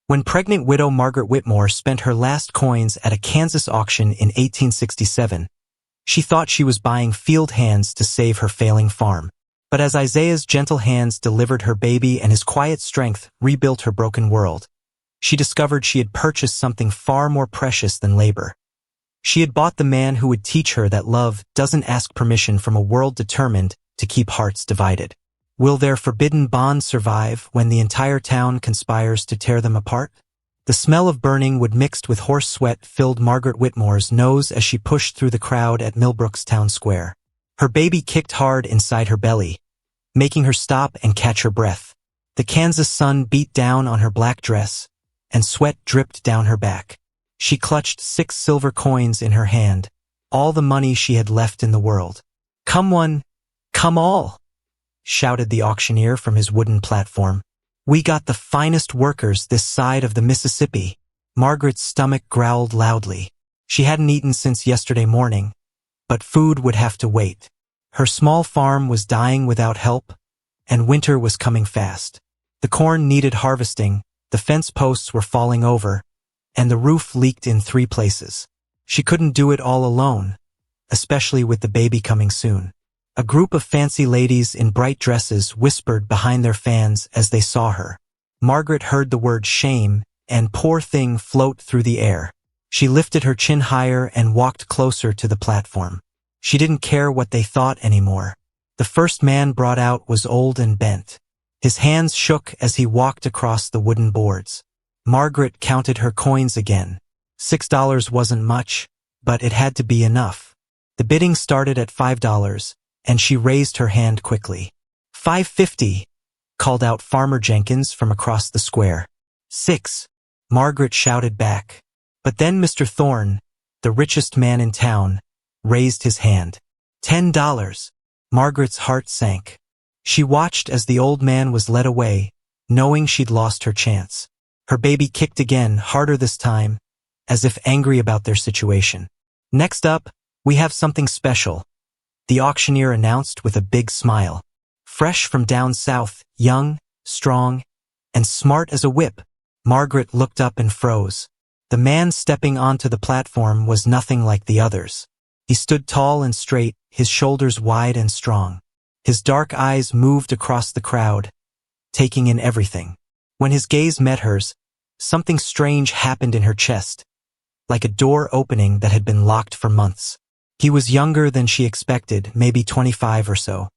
When pregnant widow Margaret Whitmore spent her last coins at a Kansas auction in 1867, she thought she was buying field hands to save her failing farm. But as Isaiah's gentle hands delivered her baby and his quiet strength rebuilt her broken world, she discovered she had purchased something far more precious than labor. She had bought the man who would teach her that love doesn't ask permission from a world determined to keep hearts divided. Will their forbidden bond survive when the entire town conspires to tear them apart? The smell of burning wood mixed with horse sweat filled Margaret Whitmore's nose as she pushed through the crowd at Millbrook's town square. Her baby kicked hard inside her belly, making her stop and catch her breath. The Kansas sun beat down on her black dress, and sweat dripped down her back. She clutched 6 silver coins in her hand, all the money she had left in the world. "Come one, come all," shouted the auctioneer from his wooden platform. "We got the finest workers this side of the Mississippi." Margaret's stomach growled loudly. She hadn't eaten since yesterday morning, but food would have to wait. Her small farm was dying without help, and winter was coming fast. The corn needed harvesting, the fence posts were falling over, and the roof leaked in 3 places. She couldn't do it all alone, especially with the baby coming soon. A group of fancy ladies in bright dresses whispered behind their fans as they saw her. Margaret heard the word shame and poor thing float through the air. She lifted her chin higher and walked closer to the platform. She didn't care what they thought anymore. The first man brought out was old and bent. His hands shook as he walked across the wooden boards. Margaret counted her coins again. $6 wasn't much, but it had to be enough. The bidding started at $5, and she raised her hand quickly. "$5.50, called out Farmer Jenkins from across the square. "$6, Margaret shouted back. But then Mr. Thorne, the richest man in town, raised his hand. $10. Margaret's heart sank. She watched as the old man was led away, knowing she'd lost her chance. Her baby kicked again, harder this time, as if angry about their situation. "Next up, we have something special," the auctioneer announced with a big smile. Fresh from down south, young, strong, and smart as a whip, Margaret looked up and froze. The man stepping onto the platform was nothing like the others. He stood tall and straight, his shoulders wide and strong. His dark eyes moved across the crowd, taking in everything. When his gaze met hers, something strange happened in her chest, like a door opening that had been locked for months. He was younger than she expected, maybe 25 or so.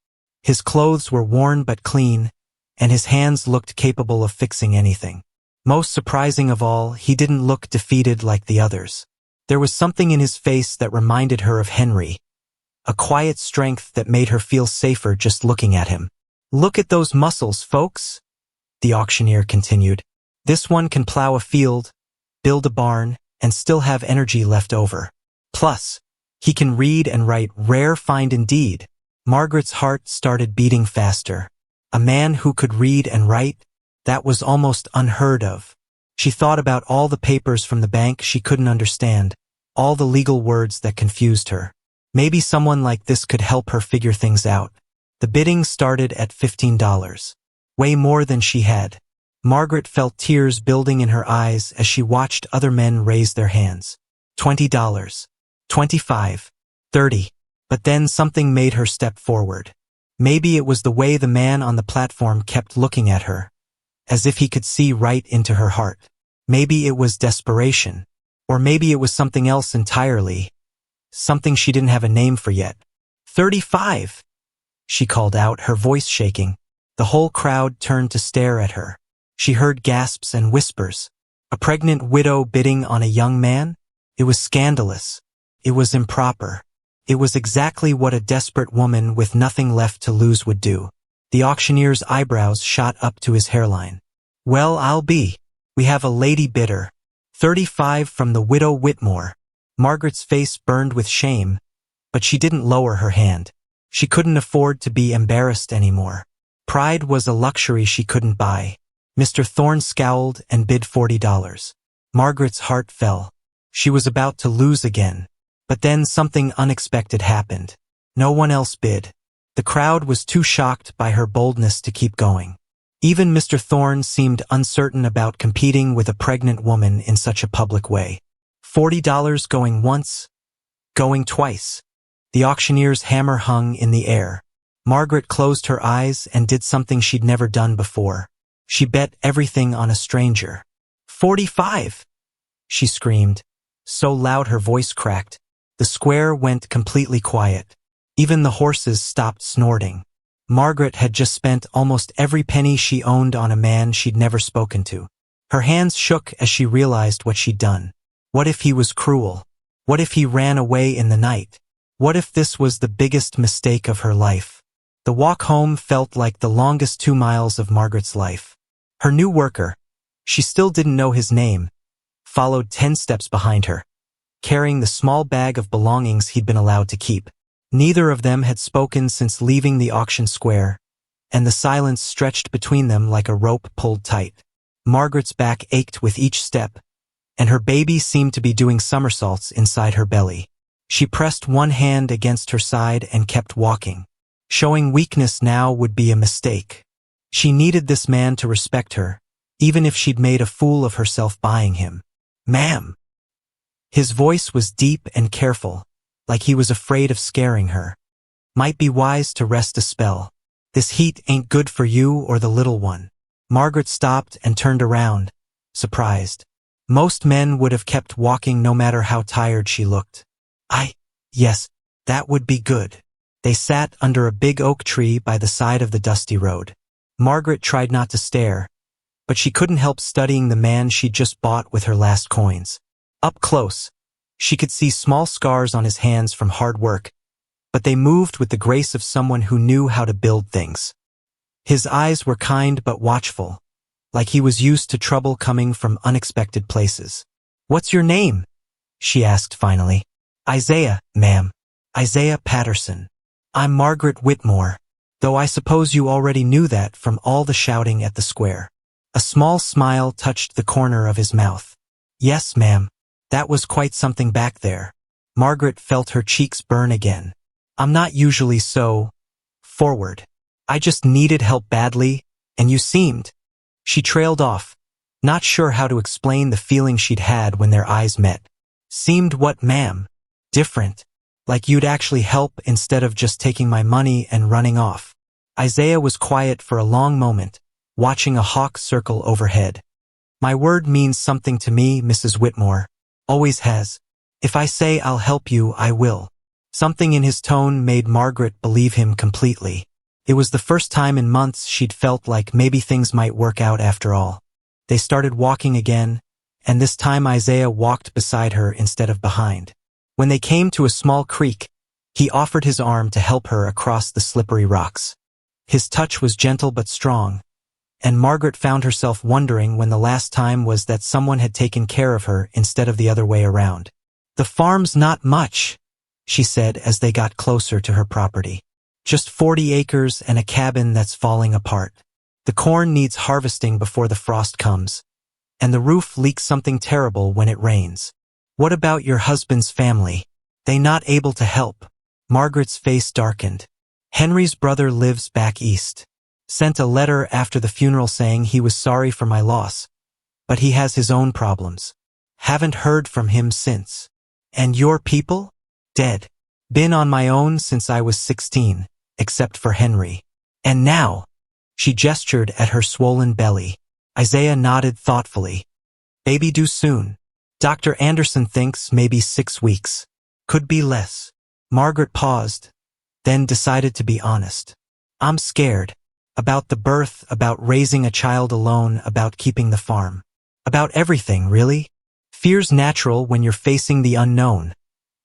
His clothes were worn but clean, and his hands looked capable of fixing anything. Most surprising of all, he didn't look defeated like the others. There was something in his face that reminded her of Henry, a quiet strength that made her feel safer just looking at him. "Look at those muscles, folks," the auctioneer continued. "This one can plow a field, build a barn, and still have energy left over. Plus, he can read and write, rare find indeed." Margaret's heart started beating faster. A man who could read and write? That was almost unheard of. She thought about all the papers from the bank she couldn't understand, all the legal words that confused her. Maybe someone like this could help her figure things out. The bidding started at $15, way more than she had. Margaret felt tears building in her eyes as she watched other men raise their hands. $20, $25, $30. But then something made her step forward. Maybe it was the way the man on the platform kept looking at her, as if he could see right into her heart. Maybe it was desperation. Or maybe it was something else entirely, something she didn't have a name for yet. "$35, she called out, her voice shaking. The whole crowd turned to stare at her. She heard gasps and whispers. A pregnant widow bidding on a young man? It was scandalous. It was improper. It was exactly what a desperate woman with nothing left to lose would do. The auctioneer's eyebrows shot up to his hairline. "Well, I'll be. We have a lady bidder. $35 from the widow Whitmore." Margaret's face burned with shame, but she didn't lower her hand. She couldn't afford to be embarrassed anymore. Pride was a luxury she couldn't buy. Mr. Thorne scowled and bid $40. Margaret's heart fell. She was about to lose again. But then something unexpected happened. No one else bid. The crowd was too shocked by her boldness to keep going. Even Mr. Thorne seemed uncertain about competing with a pregnant woman in such a public way. $40 going once, going twice. The auctioneer's hammer hung in the air. Margaret closed her eyes and did something she'd never done before. She bet everything on a stranger. 45! She screamed, so loud her voice cracked. The square went completely quiet. Even the horses stopped snorting. Margaret had just spent almost every penny she owned on a man she'd never spoken to. Her hands shook as she realized what she'd done. What if he was cruel? What if he ran away in the night? What if this was the biggest mistake of her life? The walk home felt like the longest 2 miles of Margaret's life. Her new worker, she still didn't know his name, followed 10 steps behind her, carrying the small bag of belongings he'd been allowed to keep. Neither of them had spoken since leaving the auction square, and the silence stretched between them like a rope pulled tight. Margaret's back ached with each step, and her baby seemed to be doing somersaults inside her belly. She pressed one hand against her side and kept walking. Showing weakness now would be a mistake. She needed this man to respect her, even if she'd made a fool of herself buying him. "Ma'am." His voice was deep and careful, like he was afraid of scaring her. "Might be wise to rest a spell. This heat ain't good for you or the little one." Margaret stopped and turned around, surprised. Most men would have kept walking no matter how tired she looked. Yes, that would be good." They sat under a big oak tree by the side of the dusty road. Margaret tried not to stare, but she couldn't help studying the man she'd just bought with her last coins. Up close, she could see small scars on his hands from hard work, but they moved with the grace of someone who knew how to build things. His eyes were kind but watchful, like he was used to trouble coming from unexpected places. "What's your name?" she asked finally. "Isaiah, ma'am. Isaiah Patterson. I'm Margaret Whitmore, though I suppose you already knew that from all the shouting at the square." A small smile touched the corner of his mouth. "Yes, ma'am. That was quite something back there." Margaret felt her cheeks burn again. "I'm not usually so forward. I just needed help badly, and you seemed." She trailed off, not sure how to explain the feeling she'd had when their eyes met. "Seemed what, ma'am?" "Different. Like you'd actually help instead of just taking my money and running off." Isaiah was quiet for a long moment, watching a hawk circle overhead. "My word means something to me, Mrs. Whitmore. Always has. If I say I'll help you, I will." Something in his tone made Margaret believe him completely. It was the first time in months she'd felt like maybe things might work out after all. They started walking again, and this time Isaiah walked beside her instead of behind. When they came to a small creek, he offered his arm to help her across the slippery rocks. His touch was gentle but strong, and Margaret found herself wondering when the last time was that someone had taken care of her instead of the other way around. "The farm's not much," she said as they got closer to her property. "Just 40 acres and a cabin that's falling apart. The corn needs harvesting before the frost comes, and the roof leaks something terrible when it rains." "What about your husband's family? They not able to help?" Margaret's face darkened. "Henry's brother lives back east. Sent a letter after the funeral saying he was sorry for my loss, but he has his own problems. Haven't heard from him since." "And your people?" "Dead. Been on my own since I was 16, except for Henry. And now," she gestured at her swollen belly. Isaiah nodded thoughtfully. "Baby due soon. Dr. Anderson thinks maybe 6 weeks. Could be less." Margaret paused, then decided to be honest. "I'm scared. About the birth, about raising a child alone, about keeping the farm. About everything, really. Fear's natural when you're facing the unknown,"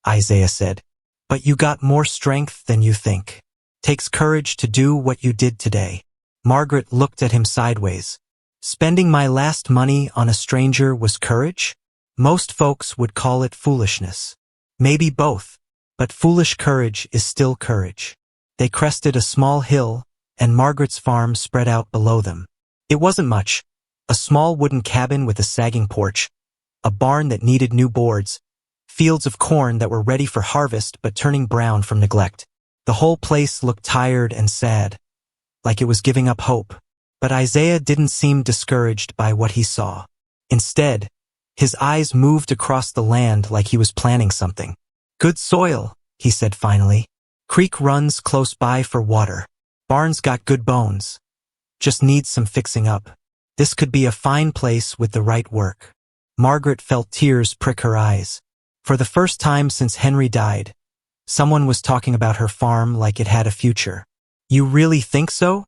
Isaiah said. "But you got more strength than you think. Takes courage to do what you did today." Margaret looked at him sideways. "Spending my last money on a stranger was courage? Most folks would call it foolishness. Maybe both, but foolish courage is still courage." They crested a small hill, and Margaret's farm spread out below them. It wasn't much. A small wooden cabin with a sagging porch, a barn that needed new boards, fields of corn that were ready for harvest but turning brown from neglect. The whole place looked tired and sad, like it was giving up hope. But Isaiah didn't seem discouraged by what he saw. Instead, his eyes moved across the land like he was planning something. "Good soil," he said finally. "Creek runs close by for water. Barn's got good bones. Just needs some fixing up. This could be a fine place with the right work." Margaret felt tears prick her eyes. For the first time since Henry died, someone was talking about her farm like it had a future. "You really think so?"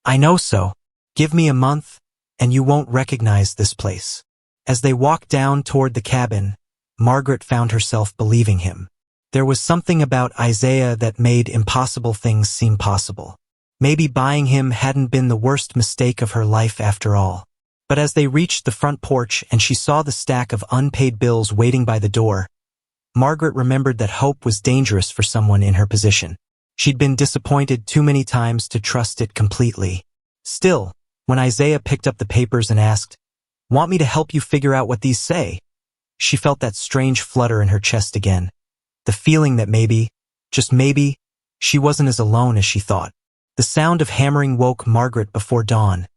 "I know so. Give me a month, and you won't recognize this place." As they walked down toward the cabin, Margaret found herself believing him. There was something about Isaiah that made impossible things seem possible. Maybe buying him hadn't been the worst mistake of her life after all. But as they reached the front porch and she saw the stack of unpaid bills waiting by the door, Margaret remembered that hope was dangerous for someone in her position. She'd been disappointed too many times to trust it completely. Still, when Isaiah picked up the papers and asked, "Want me to help you figure out what these say?" she felt that strange flutter in her chest again. The feeling that maybe, just maybe, she wasn't as alone as she thought. The sound of hammering woke Margaret before dawn,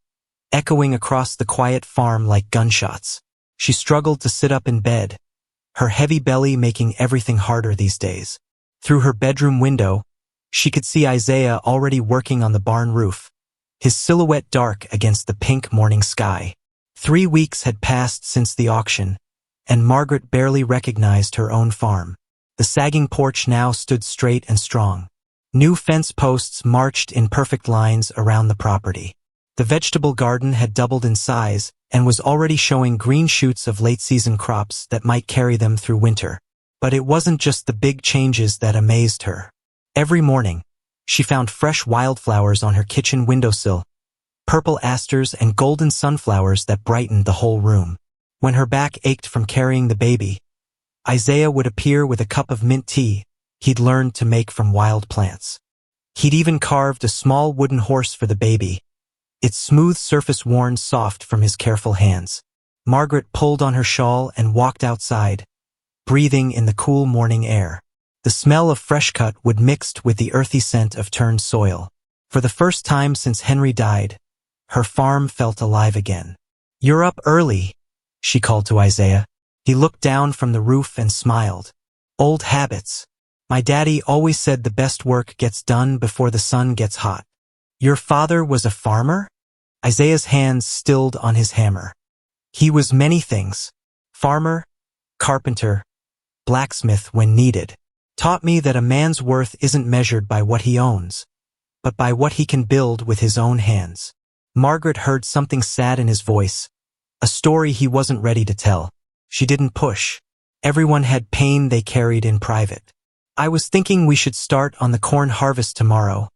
echoing across the quiet farm like gunshots. She struggled to sit up in bed, her heavy belly making everything harder these days. Through her bedroom window, she could see Isaiah already working on the barn roof, his silhouette dark against the pink morning sky. 3 weeks had passed since the auction, and Margaret barely recognized her own farm. The sagging porch now stood straight and strong. New fence posts marched in perfect lines around the property. The vegetable garden had doubled in size and was already showing green shoots of late-season crops that might carry them through winter. But it wasn't just the big changes that amazed her. Every morning, she found fresh wildflowers on her kitchen windowsill, purple asters and golden sunflowers that brightened the whole room. When her back ached from carrying the baby, Isaiah would appear with a cup of mint tea he'd learned to make from wild plants. He'd even carved a small wooden horse for the baby, its smooth surface worn soft from his careful hands. Margaret pulled on her shawl and walked outside, breathing in the cool morning air. The smell of fresh cut wood mixed with the earthy scent of turned soil. For the first time since Henry died, her farm felt alive again. "You're up early," she called to Isaiah. He looked down from the roof and smiled. "Old habits. My daddy always said the best work gets done before the sun gets hot." "Your father was a farmer?" Isaiah's hands stilled on his hammer. "He was many things. Farmer, carpenter, blacksmith when needed. Taught me that a man's worth isn't measured by what he owns, but by what he can build with his own hands." Margaret heard something sad in his voice, a story he wasn't ready to tell. She didn't push. Everyone had pain they carried in private. "I was thinking we should start on the corn harvest tomorrow,"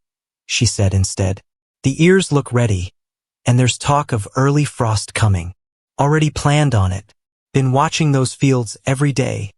she said instead. "The ears look ready, and there's talk of early frost coming. Already planned on it. Been watching those fields every day,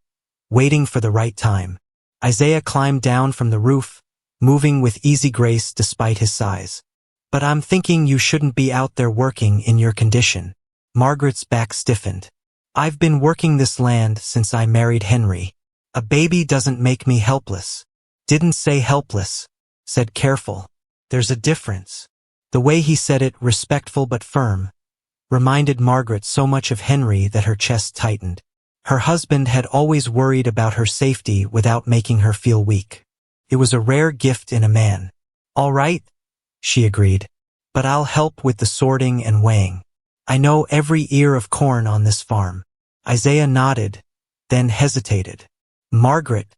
waiting for the right time." Isaiah climbed down from the roof, moving with easy grace despite his size. "But I'm thinking you shouldn't be out there working in your condition." Margaret's back stiffened. "I've been working this land since I married Henry. A baby doesn't make me helpless." "Didn't say helpless, said careful. There's a difference." The way he said it, respectful but firm, reminded Margaret so much of Henry that her chest tightened. Her husband had always worried about her safety without making her feel weak. It was a rare gift in a man. "All right," she agreed, "but I'll help with the sorting and weighing. I know every ear of corn on this farm." Isaiah nodded, then hesitated. "Margaret,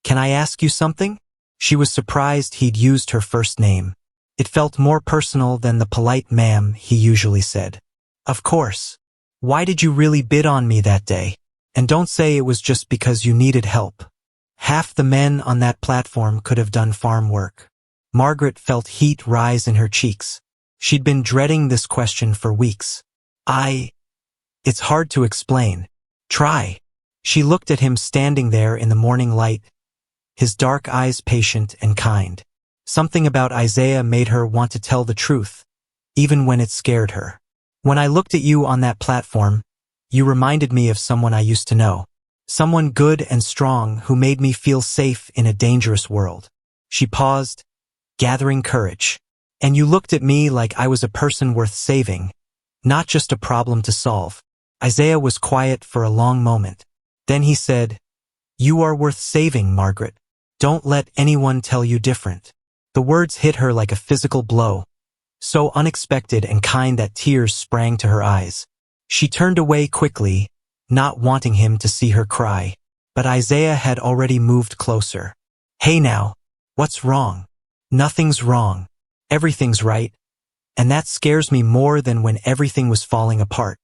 can I ask you something?" She was surprised he'd used her first name. It felt more personal than the polite ma'am he usually said. "Of course. Why did you really bid on me that day? And don't say it was just because you needed help. Half the men on that platform could have done farm work." Margaret felt heat rise in her cheeks. She'd been dreading this question for weeks. It's hard to explain. Try." She looked at him standing there in the morning light, his dark eyes patient and kind. Something about Isaiah made her want to tell the truth, even when it scared her. "When I looked at you on that platform, you reminded me of someone I used to know. Someone good and strong who made me feel safe in a dangerous world." She paused, gathering courage. And you looked at me like I was a person worth saving, not just a problem to solve. Isaiah was quiet for a long moment. Then he said, "You are worth saving, Margaret. Don't let anyone tell you different." The words hit her like a physical blow, so unexpected and kind that tears sprang to her eyes. She turned away quickly, not wanting him to see her cry. But Isaiah had already moved closer. "Hey now, what's wrong?" "Nothing's wrong. Everything's right. And that scares me more than when everything was falling apart."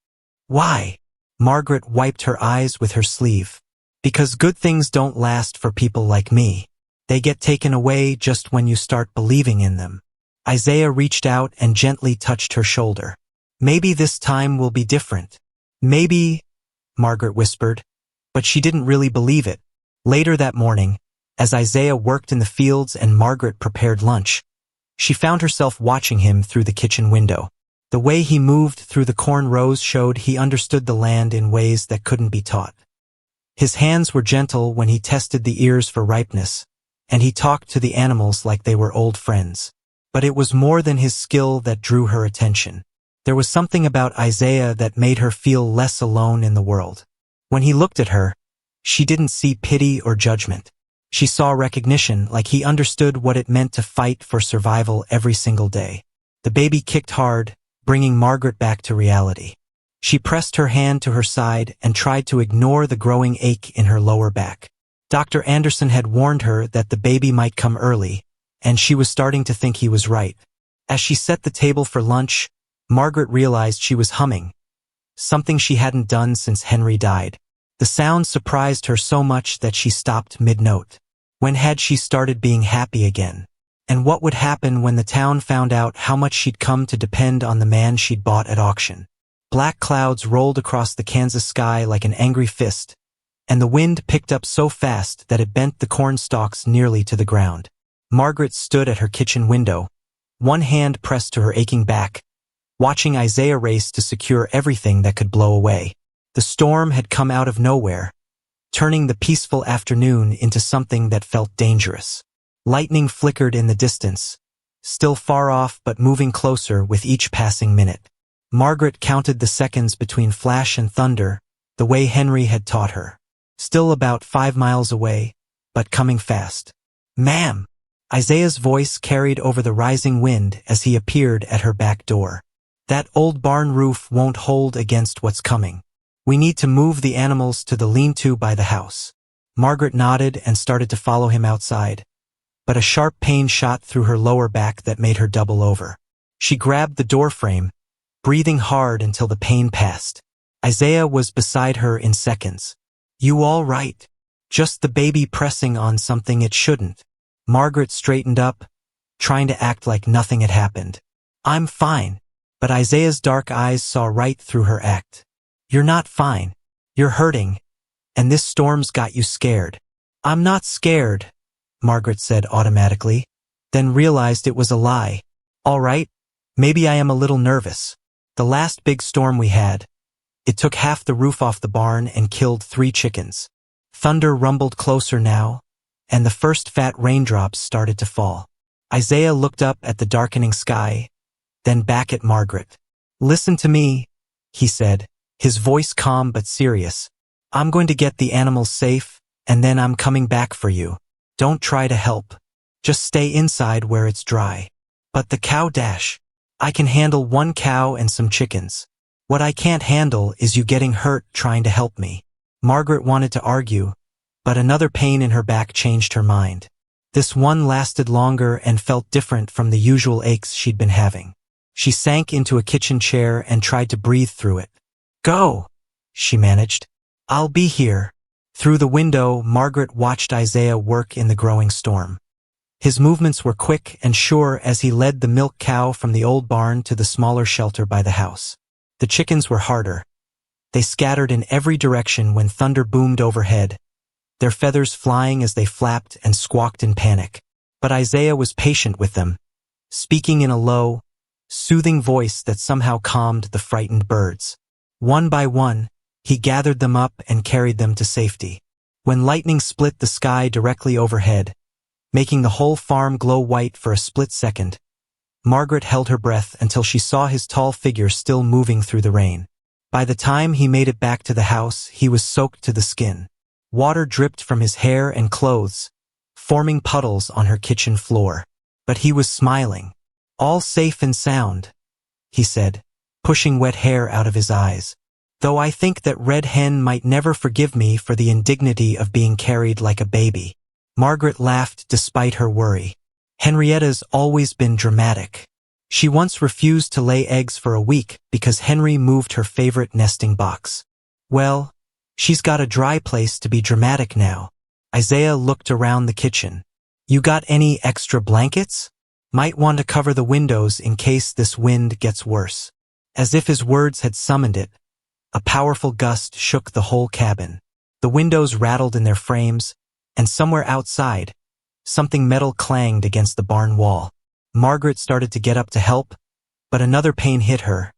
"Why?" Margaret wiped her eyes with her sleeve. "Because good things don't last for people like me. They get taken away just when you start believing in them." Isaiah reached out and gently touched her shoulder. "Maybe this time will be different." "Maybe," Margaret whispered, but she didn't really believe it. Later that morning, as Isaiah worked in the fields and Margaret prepared lunch, she found herself watching him through the kitchen window. The way he moved through the corn rows showed he understood the land in ways that couldn't be taught. His hands were gentle when he tested the ears for ripeness, and he talked to the animals like they were old friends. But it was more than his skill that drew her attention. There was something about Isaiah that made her feel less alone in the world. When he looked at her, she didn't see pity or judgment. She saw recognition, like he understood what it meant to fight for survival every single day. The baby kicked hard, bringing Margaret back to reality. She pressed her hand to her side and tried to ignore the growing ache in her lower back. Dr. Anderson had warned her that the baby might come early, and she was starting to think he was right. As she set the table for lunch, Margaret realized she was humming, something she hadn't done since Henry died. The sound surprised her so much that she stopped mid-note. When had she started being happy again? And what would happen when the town found out how much she'd come to depend on the man she'd bought at auction? Black clouds rolled across the Kansas sky like an angry fist, and the wind picked up so fast that it bent the corn stalks nearly to the ground. Margaret stood at her kitchen window, one hand pressed to her aching back, watching Isaiah race to secure everything that could blow away. The storm had come out of nowhere, turning the peaceful afternoon into something that felt dangerous. Lightning flickered in the distance, still far off but moving closer with each passing minute. Margaret counted the seconds between flash and thunder, the way Henry had taught her. Still about 5 miles away, but coming fast. "Ma'am!" Isaiah's voice carried over the rising wind as he appeared at her back door. "That old barn roof won't hold against what's coming. We need to move the animals to the lean-to by the house." Margaret nodded and started to follow him outside, but a sharp pain shot through her lower back that made her double over. She grabbed the door frame, breathing hard until the pain passed. Isaiah was beside her in seconds. "You all right?" "Just the baby pressing on something it shouldn't." Margaret straightened up, trying to act like nothing had happened. "I'm fine." But Isaiah's dark eyes saw right through her act. "You're not fine. You're hurting, and this storm's got you scared." "I'm not scared," Margaret said automatically, then realized it was a lie. "All right, maybe I am a little nervous. The last big storm we had, it took half the roof off the barn and killed 3 chickens. Thunder rumbled closer now, and the first fat raindrops started to fall." Isaiah looked up at the darkening sky, then back at Margaret. "Listen to me," he said, his voice calm but serious. "I'm going to get the animals safe, and then I'm coming back for you. Don't try to help. Just stay inside where it's dry." "But the cow dash. I can handle 1 cow and some chickens. What I can't handle is you getting hurt trying to help me." Margaret wanted to argue, but another pain in her back changed her mind. This one lasted longer and felt different from the usual aches she'd been having. She sank into a kitchen chair and tried to breathe through it. "Go," she managed. "I'll be here." Through the window, Margaret watched Isaiah work in the growing storm. His movements were quick and sure as he led the milk cow from the old barn to the smaller shelter by the house. The chickens were harder. They scattered in every direction when thunder boomed overhead, their feathers flying as they flapped and squawked in panic. But Isaiah was patient with them, speaking in a low, soothing voice that somehow calmed the frightened birds. One by one, he gathered them up and carried them to safety. When lightning split the sky directly overhead, making the whole farm glow white for a split second, Margaret held her breath until she saw his tall figure still moving through the rain. By the time he made it back to the house, he was soaked to the skin. Water dripped from his hair and clothes, forming puddles on her kitchen floor. But he was smiling. "All safe and sound," he said, pushing wet hair out of his eyes. "Though I think that Red Hen might never forgive me for the indignity of being carried like a baby." Margaret laughed despite her worry. Henrietta's always been dramatic. She once refused to lay eggs for a week because Henry moved her favorite nesting box. Well, she's got a dry place to be dramatic now. Isaiah looked around the kitchen. "You got any extra blankets? Might want to cover the windows in case this wind gets worse." As if his words had summoned it, a powerful gust shook the whole cabin. The windows rattled in their frames, and somewhere outside, something metal clanged against the barn wall. Margaret started to get up to help, but another pain hit her.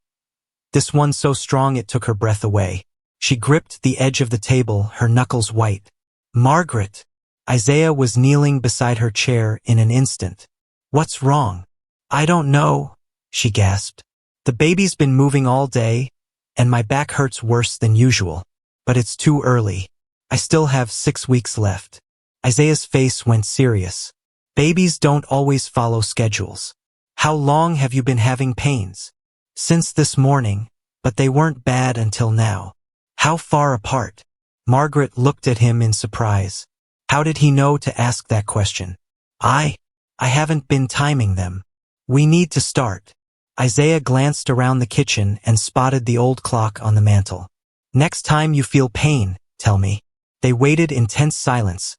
This one so strong it took her breath away. She gripped the edge of the table, her knuckles white. "Margaret!" Isaiah was kneeling beside her chair in an instant. "What's wrong?" "I don't know," she gasped. "The baby's been moving all day, and my back hurts worse than usual. But it's too early. I still have 6 weeks left." Isaiah's face went serious. "Babies don't always follow schedules. How long have you been having pains?" "Since this morning, but they weren't bad until now." "How far apart?" Margaret looked at him in surprise. How did he know to ask that question? I haven't been timing them. We need to start." Isaiah glanced around the kitchen and spotted the old clock on the mantel. "Next time you feel pain, tell me." They waited in tense silence,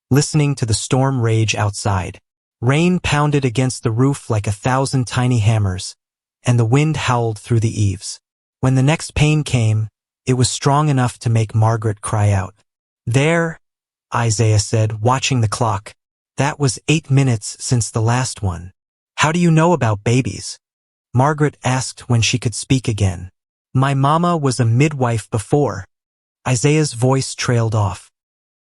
listening to the storm rage outside. Rain pounded against the roof like 1,000 tiny hammers, and the wind howled through the eaves. When the next pain came, it was strong enough to make Margaret cry out. "There," Isaiah said, watching the clock. "That was 8 minutes since the last one." "How do you know about babies?" Margaret asked when she could speak again. "My mama was a midwife before." Isaiah's voice trailed off.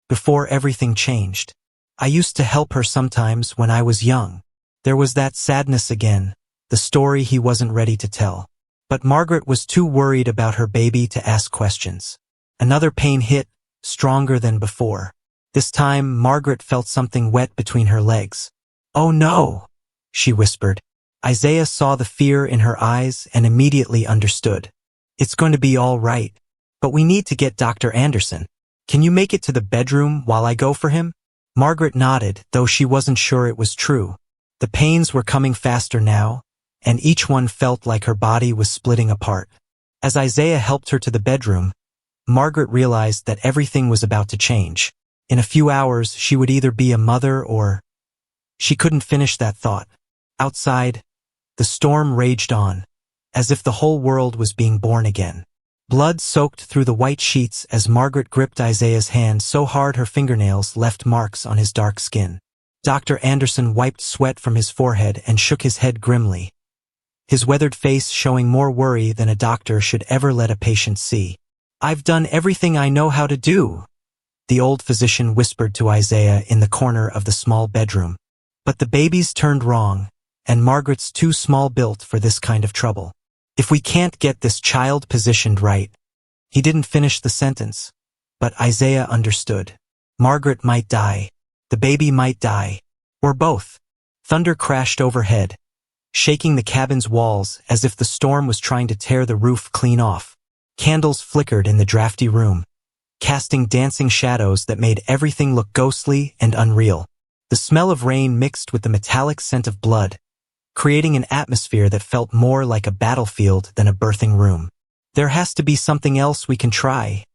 "Before everything changed. I used to help her sometimes when I was young." There was that sadness again, the story he wasn't ready to tell. But Margaret was too worried about her baby to ask questions. Another pain hit, stronger than before. This time, Margaret felt something wet between her legs. "Oh no," she whispered. Isaiah saw the fear in her eyes and immediately understood. "It's going to be all right. But we need to get Dr. Anderson. Can you make it to the bedroom while I go for him?" Margaret nodded, though she wasn't sure it was true. The pains were coming faster now, and each one felt like her body was splitting apart. As Isaiah helped her to the bedroom, Margaret realized that everything was about to change. In a few hours, she would either be a mother or... She couldn't finish that thought. Outside, the storm raged on, as if the whole world was being born again. Blood soaked through the white sheets as Margaret gripped Isaiah's hand so hard her fingernails left marks on his dark skin. Dr. Anderson wiped sweat from his forehead and shook his head grimly, his weathered face showing more worry than a doctor should ever let a patient see. "I've done everything I know how to do," the old physician whispered to Isaiah in the corner of the small bedroom. "But the baby's turned wrong, and Margaret's too small built for this kind of trouble. If we can't get this child positioned right..." He didn't finish the sentence, but Isaiah understood. Margaret might die. The baby might die. Or both. Thunder crashed overhead, shaking the cabin's walls as if the storm was trying to tear the roof clean off. Candles flickered in the drafty room, casting dancing shadows that made everything look ghostly and unreal. The smell of rain mixed with the metallic scent of blood, creating an atmosphere that felt more like a battlefield than a birthing room. "There has to be something else we can try,"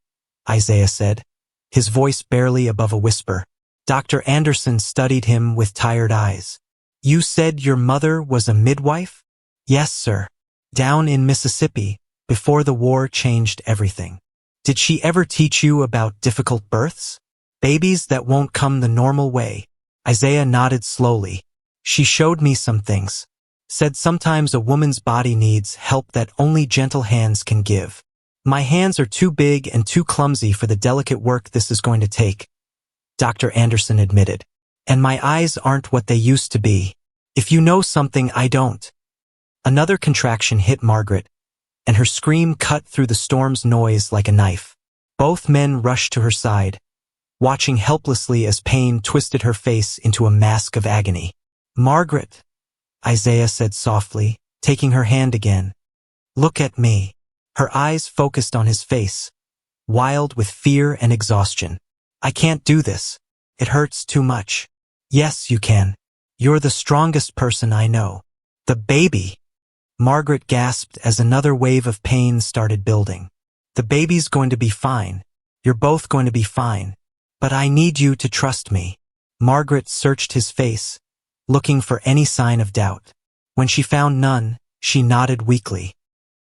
Isaiah said, his voice barely above a whisper. Dr. Anderson studied him with tired eyes. "You said your mother was a midwife?" "Yes, sir. Down in Mississippi, before the war changed everything." "Did she ever teach you about difficult births? Babies that won't come the normal way?" Isaiah nodded slowly. "She showed me some things. Said sometimes a woman's body needs help that only gentle hands can give. My hands are too big and too clumsy for the delicate work this is going to take," Dr. Anderson admitted. "And my eyes aren't what they used to be. If you know something I don't, Another contraction hit Margaret, and her scream cut through the storm's noise like a knife. Both men rushed to her side, watching helplessly as pain twisted her face into a mask of agony. "Margaret," Isaiah said softly, taking her hand again. "Look at me." Her eyes focused on his face, wild with fear and exhaustion. "I can't do this. It hurts too much." "Yes, you can. You're the strongest person I know." "The baby!" Margaret gasped as another wave of pain started building. "The baby's going to be fine. You're both going to be fine. But I need you to trust me." Margaret searched his face, looking for any sign of doubt. When she found none, she nodded weakly.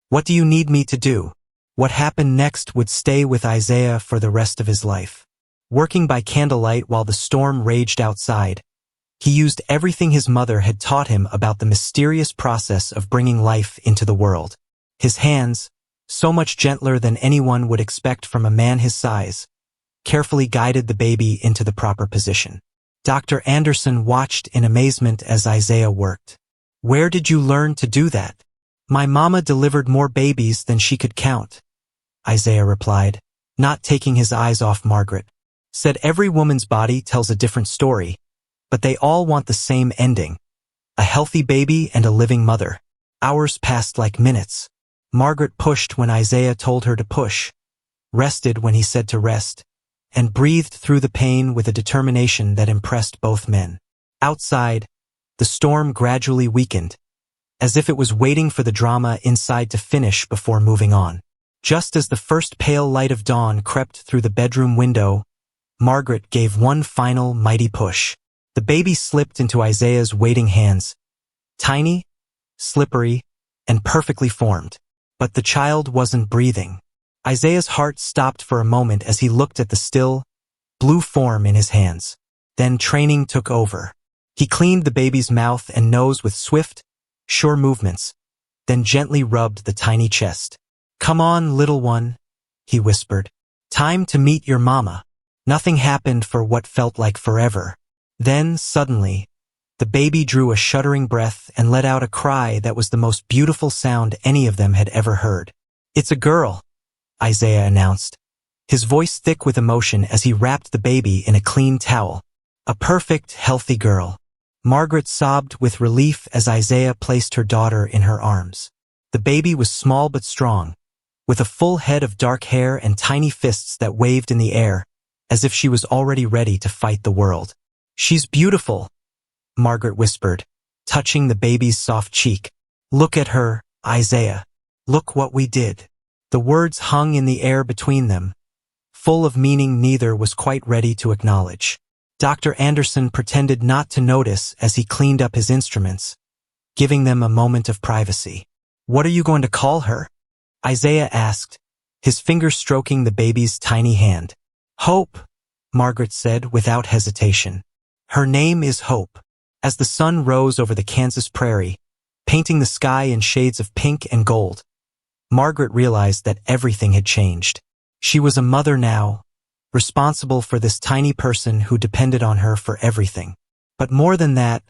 "What do you need me to do?" What happened next would stay with Isaiah for the rest of his life. Working by candlelight while the storm raged outside, he used everything his mother had taught him about the mysterious process of bringing life into the world. His hands, so much gentler than anyone would expect from a man his size, carefully guided the baby into the proper position. Dr. Anderson watched in amazement as Isaiah worked. "Where did you learn to do that?" "My mama delivered more babies than she could count," Isaiah replied, not taking his eyes off Margaret. "Said every woman's body tells a different story, but they all want the same ending. A healthy baby and a living mother." Hours passed like minutes. Margaret pushed when Isaiah told her to push, rested when he said to rest, and breathed through the pain with a determination that impressed both men. Outside, the storm gradually weakened, as if it was waiting for the drama inside to finish before moving on. Just as the first pale light of dawn crept through the bedroom window, Margaret gave one final mighty push. The baby slipped into Isaiah's waiting hands, tiny, slippery, and perfectly formed. But the child wasn't breathing. Isaiah's heart stopped for a moment as he looked at the still, blue form in his hands. Then training took over. He cleaned the baby's mouth and nose with swift, sure movements, then gently rubbed the tiny chest. "Come on, little one," he whispered. "Time to meet your mama." Nothing happened for what felt like forever. Then, suddenly, the baby drew a shuddering breath and let out a cry that was the most beautiful sound any of them had ever heard. "It's a girl," Isaiah announced, his voice thick with emotion as he wrapped the baby in a clean towel. "A perfect, healthy girl." Margaret sobbed with relief as Isaiah placed her daughter in her arms. The baby was small but strong, with a full head of dark hair and tiny fists that waved in the air, as if she was already ready to fight the world. "She's beautiful," Margaret whispered, touching the baby's soft cheek. "Look at her, Isaiah. Look what we did." The words hung in the air between them, full of meaning neither was quite ready to acknowledge. Dr. Anderson pretended not to notice as he cleaned up his instruments, giving them a moment of privacy. "What are you going to call her?" Isaiah asked, his finger stroking the baby's tiny hand. "Hope," Margaret said without hesitation. "Her name is Hope." As the sun rose over the Kansas prairie, painting the sky in shades of pink and gold, Margaret realized that everything had changed. She was a mother now, responsible for this tiny person who depended on her for everything. But more than that,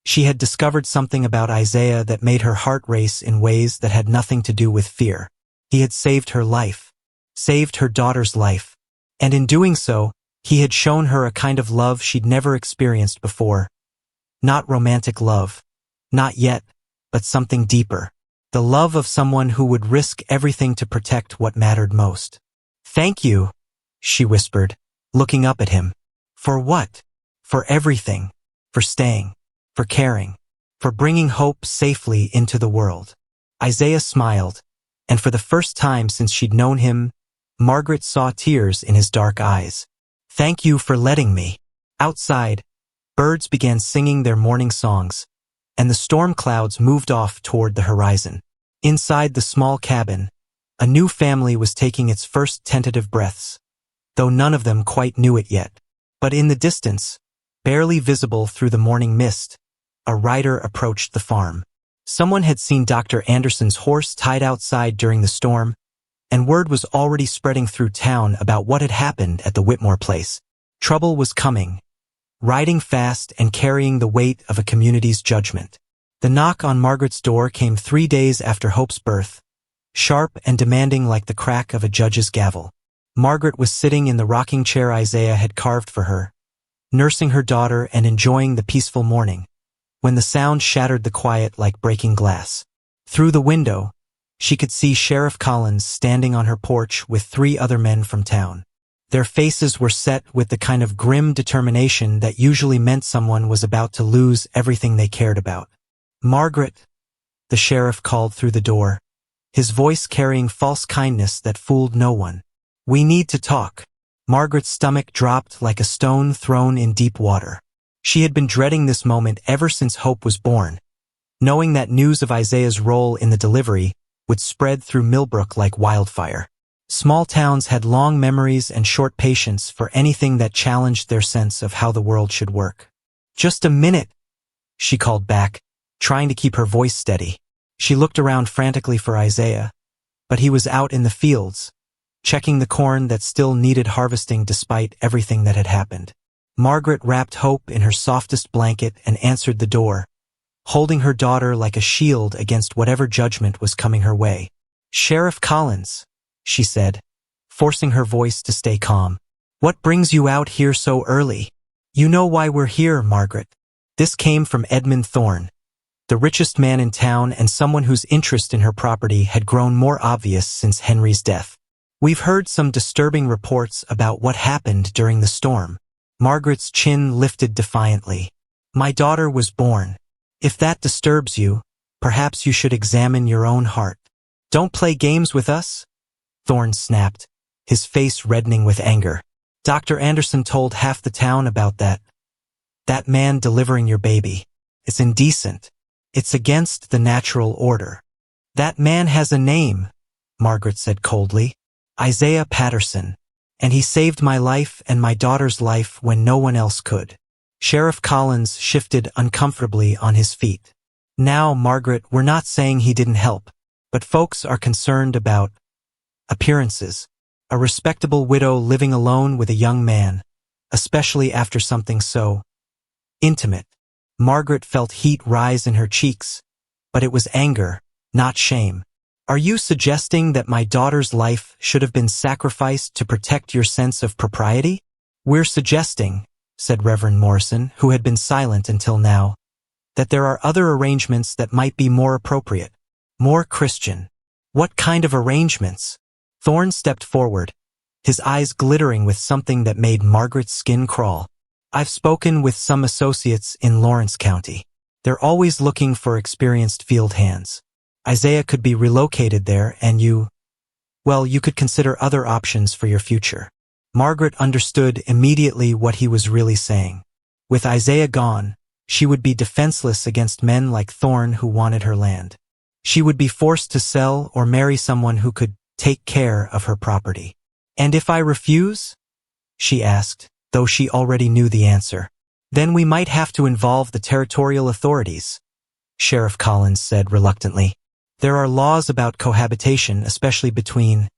she had discovered something about Isaiah that made her heart race in ways that had nothing to do with fear. He had saved her life, saved her daughter's life, and in doing so, he had shown her a kind of love she'd never experienced before. Not romantic love, not yet, but something deeper. The love of someone who would risk everything to protect what mattered most. "Thank you," she whispered, looking up at him. "For what?" "For everything. For staying. For caring. For bringing hope safely into the world." Isaiah smiled, and for the first time since she'd known him, Margaret saw tears in his dark eyes. "Thank you for letting me." Outside, birds began singing their morning songs, and the storm clouds moved off toward the horizon. Inside the small cabin, a new family was taking its first tentative breaths, though none of them quite knew it yet. But in the distance, barely visible through the morning mist, a rider approached the farm. Someone had seen Dr. Anderson's horse tied outside during the storm, and word was already spreading through town about what had happened at the Whitmore place. Trouble was coming, riding fast and carrying the weight of a community's judgment. The knock on Margaret's door came 3 days after Hope's birth, sharp and demanding like the crack of a judge's gavel. Margaret was sitting in the rocking chair Isaiah had carved for her, nursing her daughter and enjoying the peaceful morning, when the sound shattered the quiet like breaking glass. Through the window, she could see Sheriff Collins standing on her porch with 3 other men from town. Their faces were set with the kind of grim determination that usually meant someone was about to lose everything they cared about. "Margaret," the sheriff called through the door, his voice carrying false kindness that fooled no one. "We need to talk." Margaret's stomach dropped like a stone thrown in deep water. She had been dreading this moment ever since Hope was born, knowing that news of Isaiah's role in the delivery would spread through Millbrook like wildfire. Small towns had long memories and short patience for anything that challenged their sense of how the world should work. "Just a minute," she called back, trying to keep her voice steady. She looked around frantically for Isaiah, but he was out in the fields, checking the corn that still needed harvesting despite everything that had happened. Margaret wrapped Hope in her softest blanket and answered the door, holding her daughter like a shield against whatever judgment was coming her way. "Sheriff Collins," she said, forcing her voice to stay calm. "What brings you out here so early?" "You know why we're here, Margaret." This came from Edmund Thorne, the richest man in town and someone whose interest in her property had grown more obvious since Henry's death. "We've heard some disturbing reports about what happened during the storm." Margaret's chin lifted defiantly. "My daughter was born. If that disturbs you, perhaps you should examine your own heart." "Don't play games with us," Thorne snapped, his face reddening with anger. "Dr. Anderson told half the town about that. That man delivering your baby. It's indecent. It's against the natural order." "That man has a name," Margaret said coldly. "Isaiah Patterson. And he saved my life and my daughter's life when no one else could." Sheriff Collins shifted uncomfortably on his feet. "Now, Margaret, we're not saying he didn't help, but folks are concerned about appearances. A respectable widow living alone with a young man, especially after something so intimate." Margaret felt heat rise in her cheeks, but it was anger, not shame. "Are you suggesting that my daughter's life should have been sacrificed to protect your sense of propriety?" "We're suggesting," said Reverend Morrison, who had been silent until now, "that there are other arrangements that might be more appropriate, more Christian." "What kind of arrangements?" Thorne stepped forward, his eyes glittering with something that made Margaret's skin crawl. "I've spoken with some associates in Lawrence County. They're always looking for experienced field hands. Isaiah could be relocated there and you could consider other options for your future." Margaret understood immediately what he was really saying. With Isaiah gone, she would be defenseless against men like Thorne who wanted her land. She would be forced to sell or marry someone who could take care of her property. "And if I refuse?" she asked, though she already knew the answer. "Then we might have to involve the territorial authorities," Sheriff Collins said reluctantly. "There are laws about cohabitation, especially between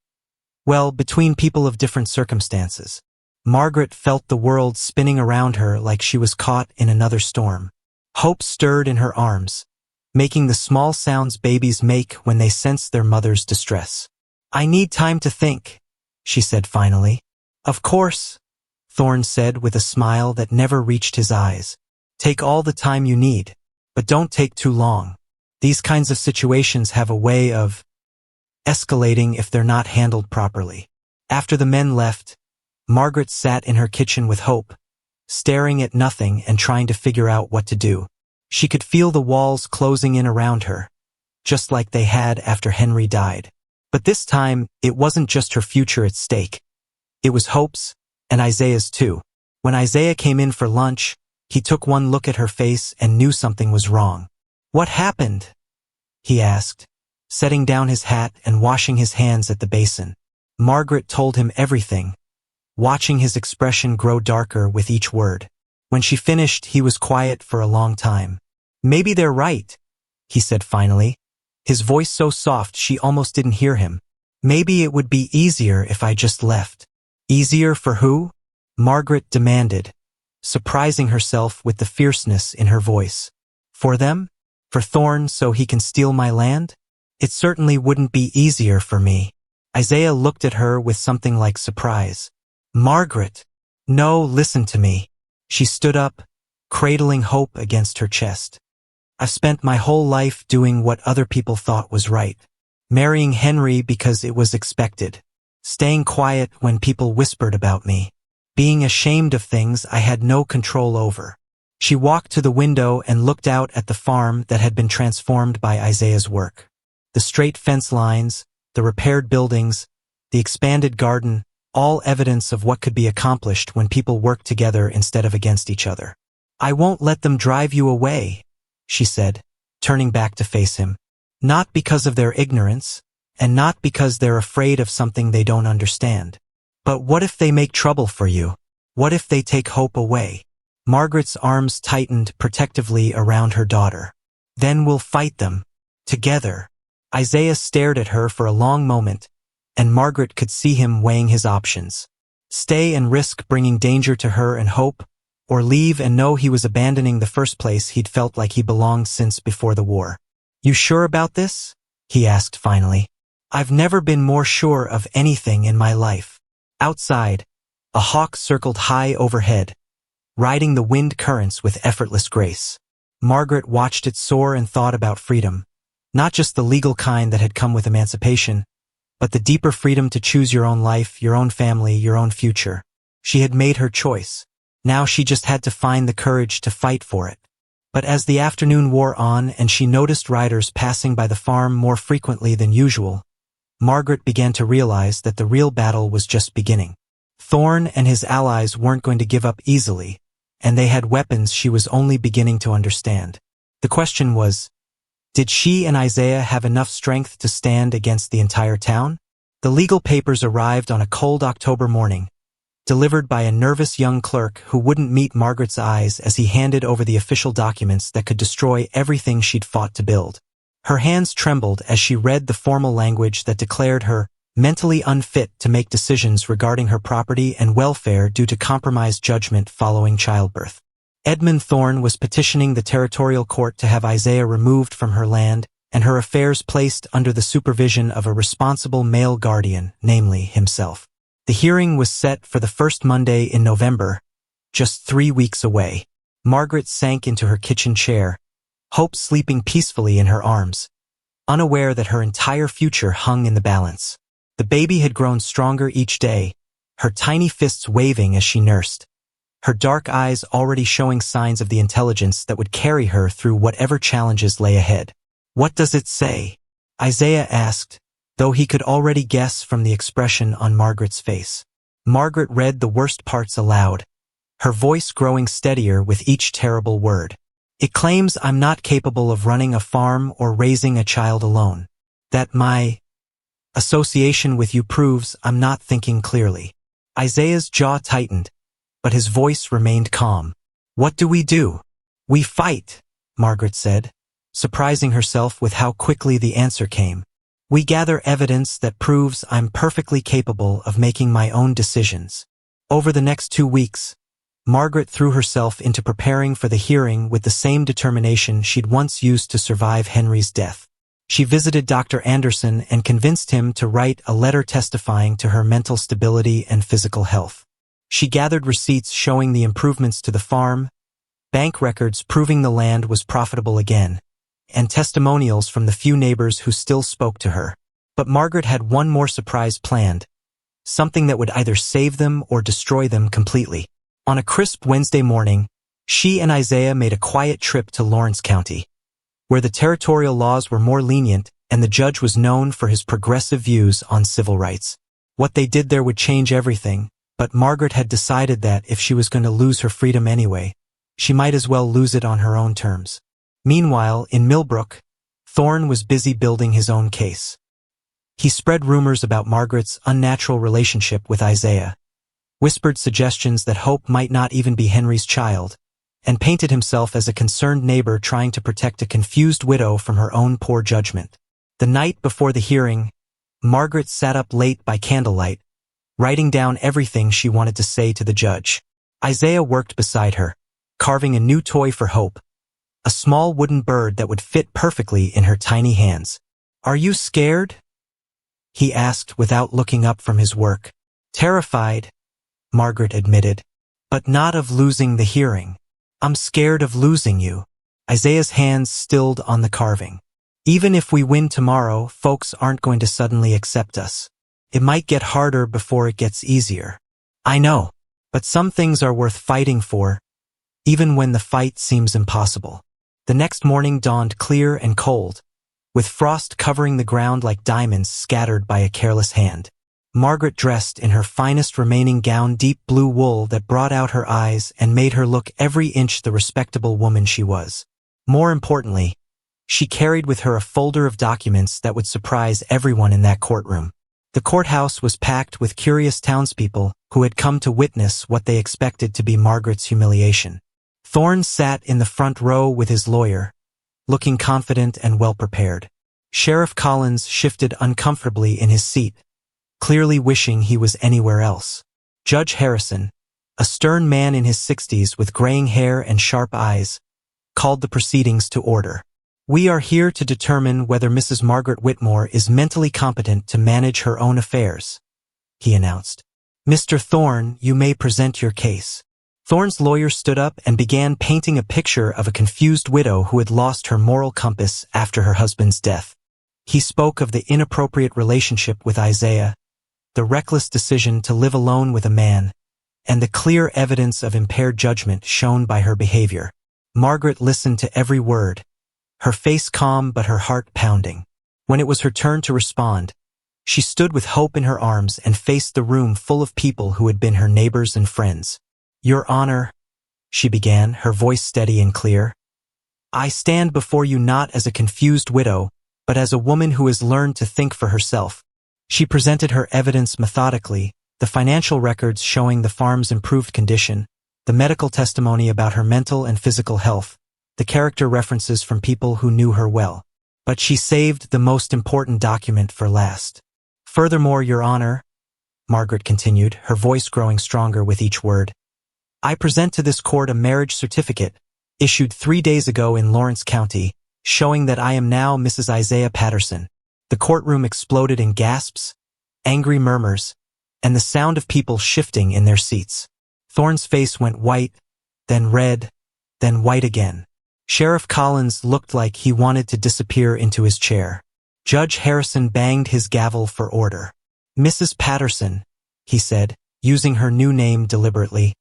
people of different circumstances." Margaret felt the world spinning around her like she was caught in another storm. Hope stirred in her arms, making the small sounds babies make when they sense their mother's distress. "I need time to think," she said finally. "Of course," Thorne said with a smile that never reached his eyes. "Take all the time you need, but don't take too long. These kinds of situations have a way of escalating if they're not handled properly." After the men left, Margaret sat in her kitchen with Hope, staring at nothing and trying to figure out what to do. She could feel the walls closing in around her, just like they had after Henry died. But this time, it wasn't just her future at stake. It was Hope's, and Isaiah's too. When Isaiah came in for lunch, he took one look at her face and knew something was wrong. "What happened?" he asked, setting down his hat and washing his hands at the basin. Margaret told him everything, watching his expression grow darker with each word. When she finished, he was quiet for a long time. "Maybe they're right," he said finally, his voice so soft she almost didn't hear him. "Maybe it would be easier if I just left." "Easier for who?" Margaret demanded, surprising herself with the fierceness in her voice. "For them? For Thorn so he can steal my land? It certainly wouldn't be easier for me. Isaiah looked at her with something like surprise. Margaret! No, listen to me. She stood up, cradling hope against her chest. I've spent my whole life doing what other people thought was right. Marrying Henry because it was expected. Staying quiet when people whispered about me. Being ashamed of things I had no control over. She walked to the window and looked out at the farm that had been transformed by Isaiah's work. The straight fence lines, the repaired buildings, the expanded garden, all evidence of what could be accomplished when people work together instead of against each other. I won't let them drive you away, she said, turning back to face him. Not because of their ignorance, and not because they're afraid of something they don't understand. But what if they make trouble for you? What if they take hope away? Margaret's arms tightened protectively around her daughter. Then we'll fight them. Together. Isaiah stared at her for a long moment, and Margaret could see him weighing his options. Stay and risk bringing danger to her and hope, or leave and know he was abandoning the first place he'd felt like he belonged since before the war. You sure about this? He asked finally. I've never been more sure of anything in my life. Outside, a hawk circled high overhead, riding the wind currents with effortless grace. Margaret watched it soar and thought about freedom, not just the legal kind that had come with emancipation, but the deeper freedom to choose your own life, your own family, your own future. She had made her choice. Now she just had to find the courage to fight for it. But as the afternoon wore on and she noticed riders passing by the farm more frequently than usual, Margaret began to realize that the real battle was just beginning. Thorn and his allies weren't going to give up easily, and they had weapons she was only beginning to understand. The question was, did she and Isaiah have enough strength to stand against the entire town? The legal papers arrived on a cold October morning, delivered by a nervous young clerk who wouldn't meet Margaret's eyes as he handed over the official documents that could destroy everything she'd fought to build. Her hands trembled as she read the formal language that declared her mentally unfit to make decisions regarding her property and welfare due to compromised judgment following childbirth. Edmund Thorn was petitioning the territorial court to have Isaiah removed from her land and her affairs placed under the supervision of a responsible male guardian, namely himself. The hearing was set for the first Monday in November, just 3 weeks away. Margaret sank into her kitchen chair, Hope sleeping peacefully in her arms, unaware that her entire future hung in the balance. The baby had grown stronger each day, her tiny fists waving as she nursed, her dark eyes already showing signs of the intelligence that would carry her through whatever challenges lay ahead. What does it say? Isaiah asked, though he could already guess from the expression on Margaret's face. Margaret read the worst parts aloud, her voice growing steadier with each terrible word. It claims I'm not capable of running a farm or raising a child alone. That my association with you proves I'm not thinking clearly. Isaiah's jaw tightened, but his voice remained calm. What do? We fight, Margaret said, surprising herself with how quickly the answer came. We gather evidence that proves I'm perfectly capable of making my own decisions. Over the next 2 weeks, Margaret threw herself into preparing for the hearing with the same determination she'd once used to survive Henry's death. She visited Dr. Anderson and convinced him to write a letter testifying to her mental stability and physical health. She gathered receipts showing the improvements to the farm, bank records proving the land was profitable again, and testimonials from the few neighbors who still spoke to her. But Margaret had one more surprise planned, something that would either save them or destroy them completely. On a crisp Wednesday morning, she and Isaiah made a quiet trip to Lawrence County, where the territorial laws were more lenient and the judge was known for his progressive views on civil rights. What they did there would change everything, but Margaret had decided that if she was going to lose her freedom anyway, she might as well lose it on her own terms. Meanwhile, in Millbrook, Thorn was busy building his own case. He spread rumors about Margaret's unnatural relationship with Isaiah, whispered suggestions that Hope might not even be Henry's child, and painted himself as a concerned neighbor trying to protect a confused widow from her own poor judgment. The night before the hearing, Margaret sat up late by candlelight, writing down everything she wanted to say to the judge. Isaiah worked beside her, carving a new toy for Hope, a small wooden bird that would fit perfectly in her tiny hands. "Are you scared?" he asked without looking up from his work. "Terrified," Margaret admitted, "but not of losing the hearing. I'm scared of losing you." Isaiah's hands stilled on the carving. "Even if we win tomorrow, folks aren't going to suddenly accept us. It might get harder before it gets easier." "I know, but some things are worth fighting for, even when the fight seems impossible." The next morning dawned clear and cold, with frost covering the ground like diamonds scattered by a careless hand. Margaret dressed in her finest remaining gown, deep blue wool that brought out her eyes and made her look every inch the respectable woman she was. More importantly, she carried with her a folder of documents that would surprise everyone in that courtroom. The courthouse was packed with curious townspeople who had come to witness what they expected to be Margaret's humiliation. Thorne sat in the front row with his lawyer, looking confident and well-prepared. Sheriff Collins shifted uncomfortably in his seat, clearly wishing he was anywhere else. Judge Harrison, a stern man in his 60s with graying hair and sharp eyes, called the proceedings to order. "We are here to determine whether Mrs. Margaret Whitmore is mentally competent to manage her own affairs," he announced. "Mr. Thorne, you may present your case." Thorne's lawyer stood up and began painting a picture of a confused widow who had lost her moral compass after her husband's death. He spoke of the inappropriate relationship with Isaiah, the reckless decision to live alone with a man, and the clear evidence of impaired judgment shown by her behavior. Margaret listened to every word, her face calm but her heart pounding. When it was her turn to respond, she stood with hope in her arms and faced the room full of people who had been her neighbors and friends. "Your Honor," she began, her voice steady and clear, "I stand before you not as a confused widow, but as a woman who has learned to think for herself." She presented her evidence methodically, the financial records showing the farm's improved condition, the medical testimony about her mental and physical health, the character references from people who knew her well. But she saved the most important document for last. "Furthermore, Your Honor," Margaret continued, her voice growing stronger with each word, "I present to this court a marriage certificate, issued 3 days ago in Lawrence County, showing that I am now Mrs. Isaiah Patterson." The courtroom exploded in gasps, angry murmurs, and the sound of people shifting in their seats. Thorne's face went white, then red, then white again. Sheriff Collins looked like he wanted to disappear into his chair. Judge Harrison banged his gavel for order. "Mrs. Patterson," he said, using her new name deliberately,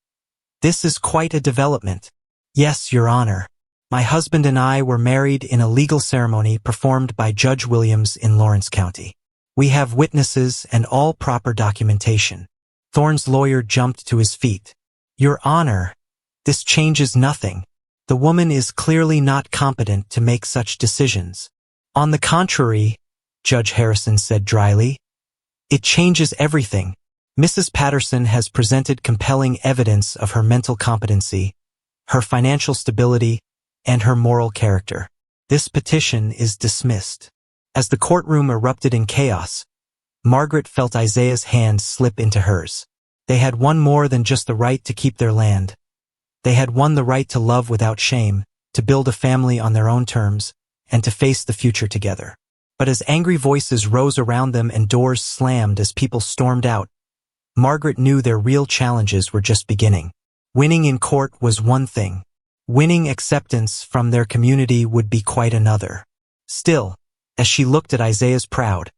"this is quite a development." "Yes, Your Honor. My husband and I were married in a legal ceremony performed by Judge Williams in Lawrence County. We have witnesses and all proper documentation." Thorne's lawyer jumped to his feet. "Your Honor, this changes nothing. The woman is clearly not competent to make such decisions." "On the contrary," Judge Harrison said dryly, "it changes everything. Mrs. Patterson has presented compelling evidence of her mental competency, her financial stability, and her moral character. This petition is dismissed." As the courtroom erupted in chaos, Margaret felt Isaiah's hand slip into hers. They had won more than just the right to keep their land. They had won the right to love without shame, to build a family on their own terms, and to face the future together. But as angry voices rose around them and doors slammed as people stormed out, Margaret knew their real challenges were just beginning. Winning in court was one thing. Winning acceptance from their community would be quite another. Still, as she looked at Isaiah's proud,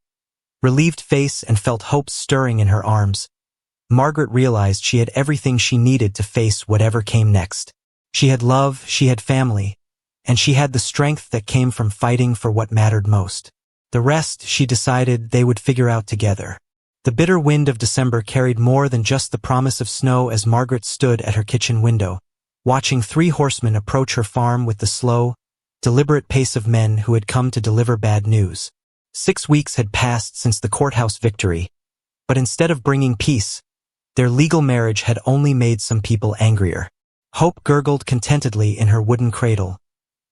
relieved face and felt hope stirring in her arms, Margaret realized she had everything she needed to face whatever came next. She had love, she had family, and she had the strength that came from fighting for what mattered most. The rest, she decided, they would figure out together. The bitter wind of December carried more than just the promise of snow as Margaret stood at her kitchen window, watching 3 horsemen approach her farm with the slow, deliberate pace of men who had come to deliver bad news. 6 weeks had passed since the courthouse victory, but instead of bringing peace, their legal marriage had only made some people angrier. Hope gurgled contentedly in her wooden cradle,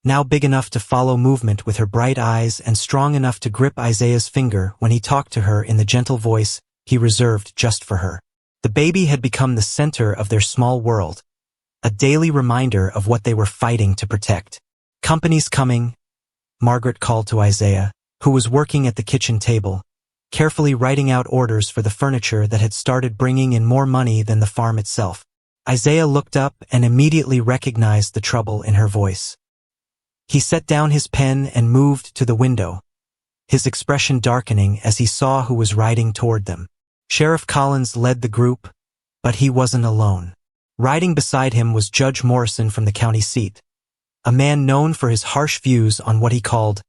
now big enough to follow movement with her bright eyes and strong enough to grip Isaiah's finger when he talked to her in the gentle voice he reserved just for her. The baby had become the center of their small world, a daily reminder of what they were fighting to protect. company's coming," Margaret called to Isaiah, who was working at the kitchen table, carefully writing out orders for the furniture that had started bringing in more money than the farm itself. Isaiah looked up and immediately recognized the trouble in her voice. He set down his pen and moved to the window, his expression darkening as he saw who was riding toward them. Sheriff Collins led the group, but he wasn't alone. Riding beside him was Judge Morrison from the county seat, a man known for his harsh views on what he called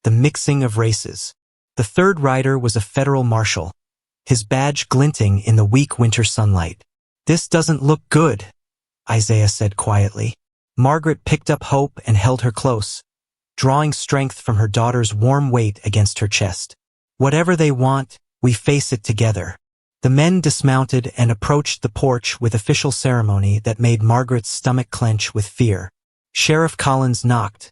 the mixing of races. The third rider was a federal marshal, his badge glinting in the weak winter sunlight. "This doesn't look good," Isaiah said quietly. Margaret picked up Hope and held her close, drawing strength from her daughter's warm weight against her chest. "Whatever they want, we face it together." The men dismounted and approached the porch with official ceremony that made Margaret's stomach clench with fear. Sheriff Collins knocked,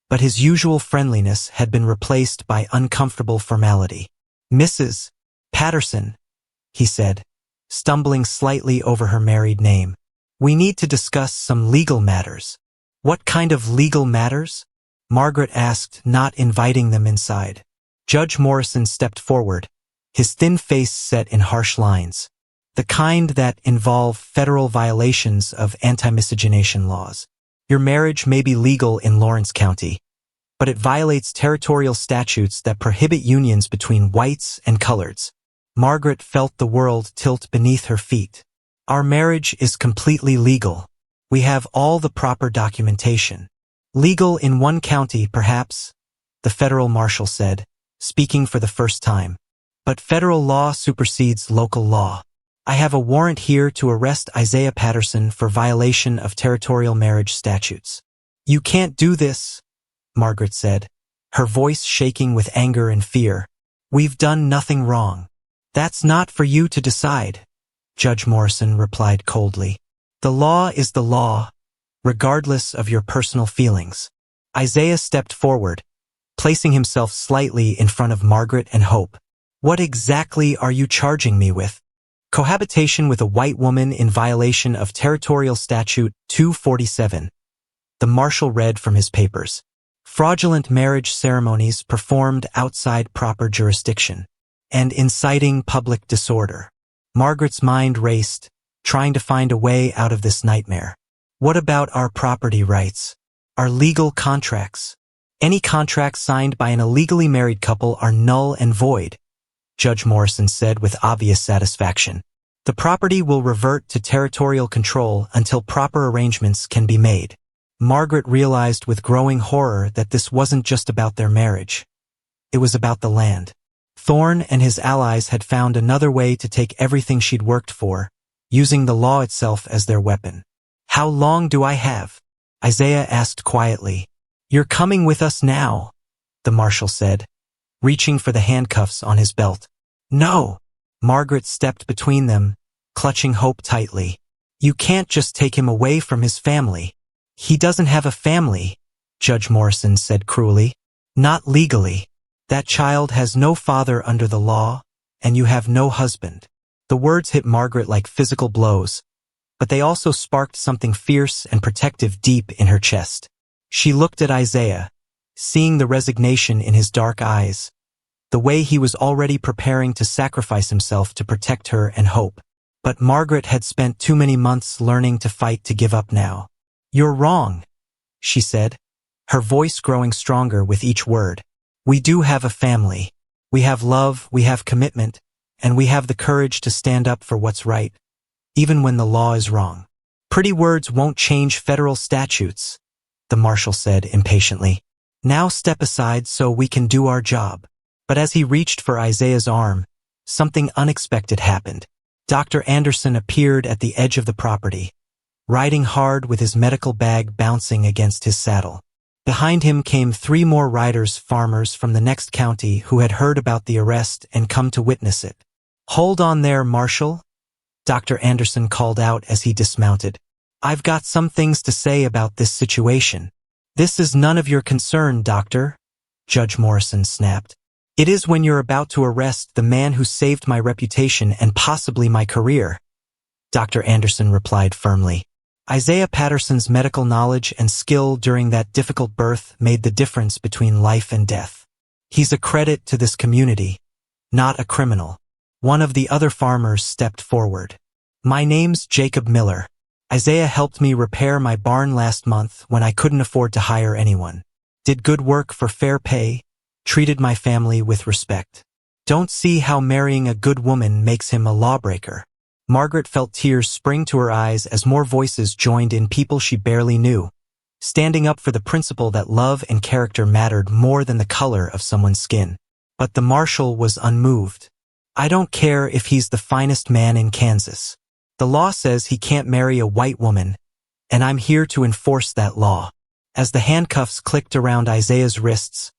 but his usual friendliness had been replaced by uncomfortable formality. "Mrs. Patterson," he said, stumbling slightly over her married name. "We need to discuss some legal matters." "What kind of legal matters?" Margaret asked, not inviting them inside. Judge Morrison stepped forward, his thin face set in harsh lines. "The kind that involve federal violations of anti-miscegenation laws. Your marriage may be legal in Lawrence County, but it violates territorial statutes that prohibit unions between whites and coloreds." Margaret felt the world tilt beneath her feet. "Our marriage is completely legal. We have all the proper documentation." "Legal in one county, perhaps," the federal marshal said, speaking for the first time. "But federal law supersedes local law. I have a warrant here to arrest Isaiah Patterson for violation of territorial marriage statutes." "You can't do this," Margaret said, her voice shaking with anger and fear. "We've done nothing wrong." "That's not for you to decide," Judge Morrison replied coldly. "The law is the law, regardless of your personal feelings." Isaiah stepped forward, placing himself slightly in front of Margaret and Hope. "What exactly are you charging me with?" "Cohabitation with a white woman in violation of Territorial Statute 247. The marshal read from his papers. "Fraudulent marriage ceremonies performed outside proper jurisdiction, and inciting public disorder." Margaret's mind raced, trying to find a way out of this nightmare. "What about our property rights? Our legal contracts? Any contracts signed by an illegally married couple are null and void," Judge Morrison said with obvious satisfaction. "The property will revert to territorial control until proper arrangements can be made." Margaret realized with growing horror that this wasn't just about their marriage. It was about the land. Thorne and his allies had found another way to take everything she'd worked for, using the law itself as their weapon. "How long do I have?" Isaiah asked quietly. "You're coming with us now," the marshal said, reaching for the handcuffs on his belt. "No." Margaret stepped between them, clutching Hope tightly. "You can't just take him away from his family." "He doesn't have a family," Judge Morrison said cruelly. "Not legally. That child has no father under the law, and you have no husband." The words hit Margaret like physical blows, but they also sparked something fierce and protective deep in her chest. She looked at Isaiah, seeing the resignation in his dark eyes, the way he was already preparing to sacrifice himself to protect her and Hope. But Margaret had spent too many months learning to fight to give up now. "You're wrong," she said, her voice growing stronger with each word. "We do have a family. We have love, we have commitment, and we have the courage to stand up for what's right, even when the law is wrong." "Pretty words won't change federal statutes," the marshal said impatiently. "Now step aside so we can do our job." But as he reached for Isaiah's arm, something unexpected happened. Dr. Anderson appeared at the edge of the property, riding hard with his medical bag bouncing against his saddle. Behind him came 3 more riders, farmers from the next county who had heard about the arrest and come to witness it. "Hold on there, Marshal," Dr. Anderson called out as he dismounted. "I've got some things to say about this situation." "This is none of your concern, Doctor," Judge Morrison snapped. "It is when you're about to arrest the man who saved my reputation and possibly my career," Dr. Anderson replied firmly. Isaiah Patterson's medical knowledge and skill during that difficult birth made the difference between life and death. He's a credit to this community, not a criminal. One of the other farmers stepped forward. My name's Jacob Miller. Isaiah helped me repair my barn last month when I couldn't afford to hire anyone. Did good work for fair pay, treated my family with respect. Don't see how marrying a good woman makes him a lawbreaker. Margaret felt tears spring to her eyes as more voices joined in, people she barely knew, standing up for the principle that love and character mattered more than the color of someone's skin. But the marshal was unmoved. I don't care if he's the finest man in Kansas. The law says he can't marry a white woman, and I'm here to enforce that law. As the handcuffs clicked around Isaiah's wrists,